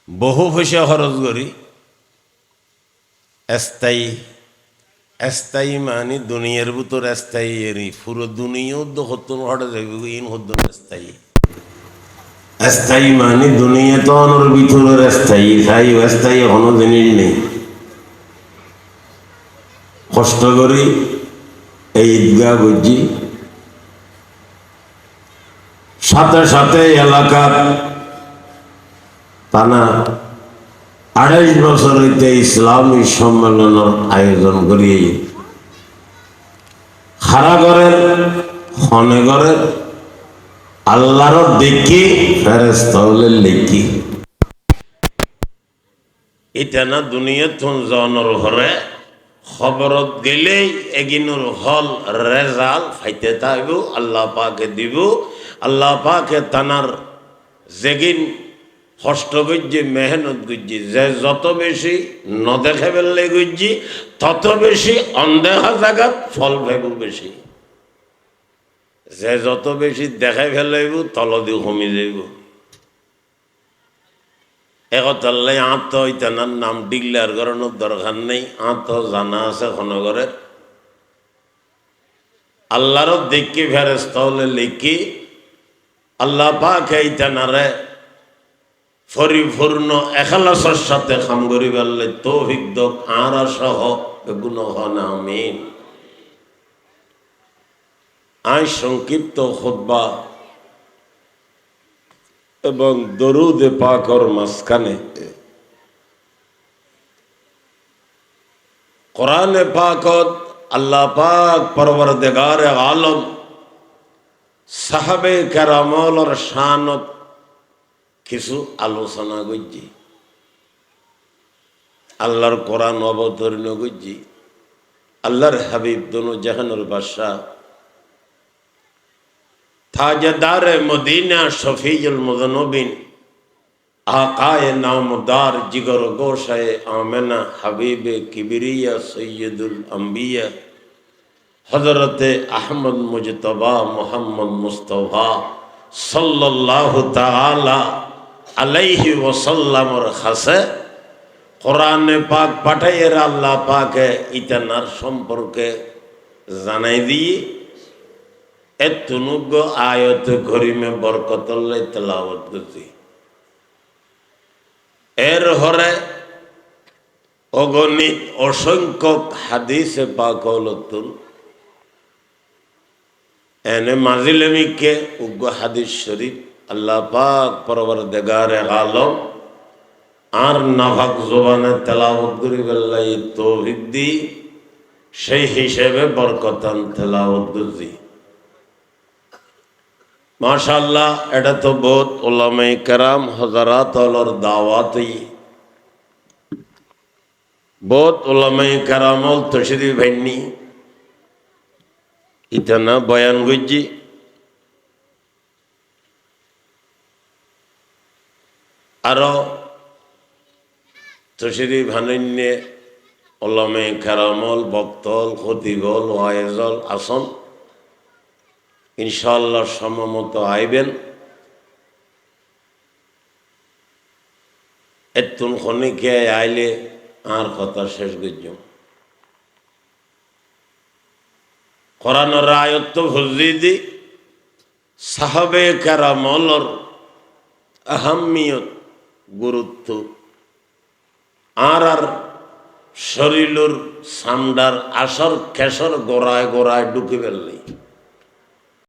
বহু পয়সা খরচ করি, স্থায়ী মানে দুনিয়ার ভিতর স্থায়ী এরি পুরো দুনিয়াও তো হত্যন হঠাৎ ইন হদ্দন স্থায়ী স্থায়ী মানে দুনিয়া তো অনর ভিতরের স্থায়ী, স্থায়ী অস্থায়ী কোনো জিনিস নেই। কষ্ট করি এই ঈদগাহ বুঝছি, সাথে সাথে এলাকার টানা ২৮ বছর হইতে ইসলামী সম্মেলনের আয়োজন করি। খারা ঘরের খনে ঘরের আল্লাহর দেখি ফেরেশতা হলে লেখি। এটা না দুনিয়া থন জনের ঘরে খবরত গেলেই এগিনুর হল রেজাল্ট ফাইতে থাকব, আল্লাহ পাকে দিব। আল্লাহ পাকে তানার যেগিন কষ্ট করছি, মেহনত করছি, যে যত বেশি নদেখে ফেললে করছি তত বেশি অনদেখা জায়গাত ফল পাইব বেশি। যে যত বেশি দেখাই ফেলাইব তলদি কমি যাইব। একতাল্লাই আত ইতানার নাম ডিক্লেয়ার করানোর দরকার নেই, আত জানা আছে খনগরের। আল্লাহর দেখি ফেরেশতা হলে লিখি আল্লাহ পাক ইতানারে পরিপূর্ণ এখলাসের সাথে কাম করি পারলে তৌফিক দক আর সহ গুণ হন আমিন। আজ সংক্ষিপ্ত খুতবা এবং দরুদে পাকর মাঝখানে কোরআনে পাকত আল্লাহ পাক পরওয়ারদিগারে আলম সাহাবে কেরামর শানত কিছু আলোচনা করছি। আল্লাহর কোরআন অবতরণ করছি। আল্লাহর হাবিব দোনো জাহানুর বাদশাহ তাজদার মদিনা শফিউল মুযনবিন আকায়ে নামদার জিগর গোশায়ে আমেনা হাবিবে কিবরিয়া সৈয়দুল আম্বিয়া হযরতে আহমদ মুজতবা মুহাম্মদ মুস্তাফা সাল্লাল্লাহু তাআলা আলাইহি ওয়াসাল্লামর খাসে কোরআনে পাক পাঠাইয়ের আল্লাহ পাকে ইতানার সম্পর্কে জানাই দিয়ে এতনুগ আয়ত করিমে বরকতুল্লাহ তেলাওয়াত করছি। এর হরে অগণিত অসংখ্য হাদিসে পাক হলতুল এনে মাজিলেমিকে উগ্র হাদিস শরীফ আল্লাহ পাক পরওয়ারদিগারে আলম আর নাফাক জবানে তেলাওয়াত করি বেল্লাই তৌফিক দি, সেই হিসেবে বরকতান তেলাওয়াত করছি। মাশাআল্লাহ, এটা তো বহুত উলামায়ে কেরাম হযরত ওলর দাওয়াতই বহুত উলামায়ে কেরাম তশরিফ ভাইনি ইতানা বয়ান করছি। আরো তশরিফ ভানান্যে উলামায়ে কেরামল বক্তল খতিবল ওয়াইজল আসন ইনশাআল্লাহ সমমত আইবেন। এতুন খনিকে আইলে আর কথা শেষ করছ। কোরআনের আয়াত ফুজিদি সাহাবে কেরামলর আহাম্মিয়ত গুরুত্ব আর শরীরের সামডার আসর খেসর গোড়ায় গোড়ায় ঢুকে ফেললি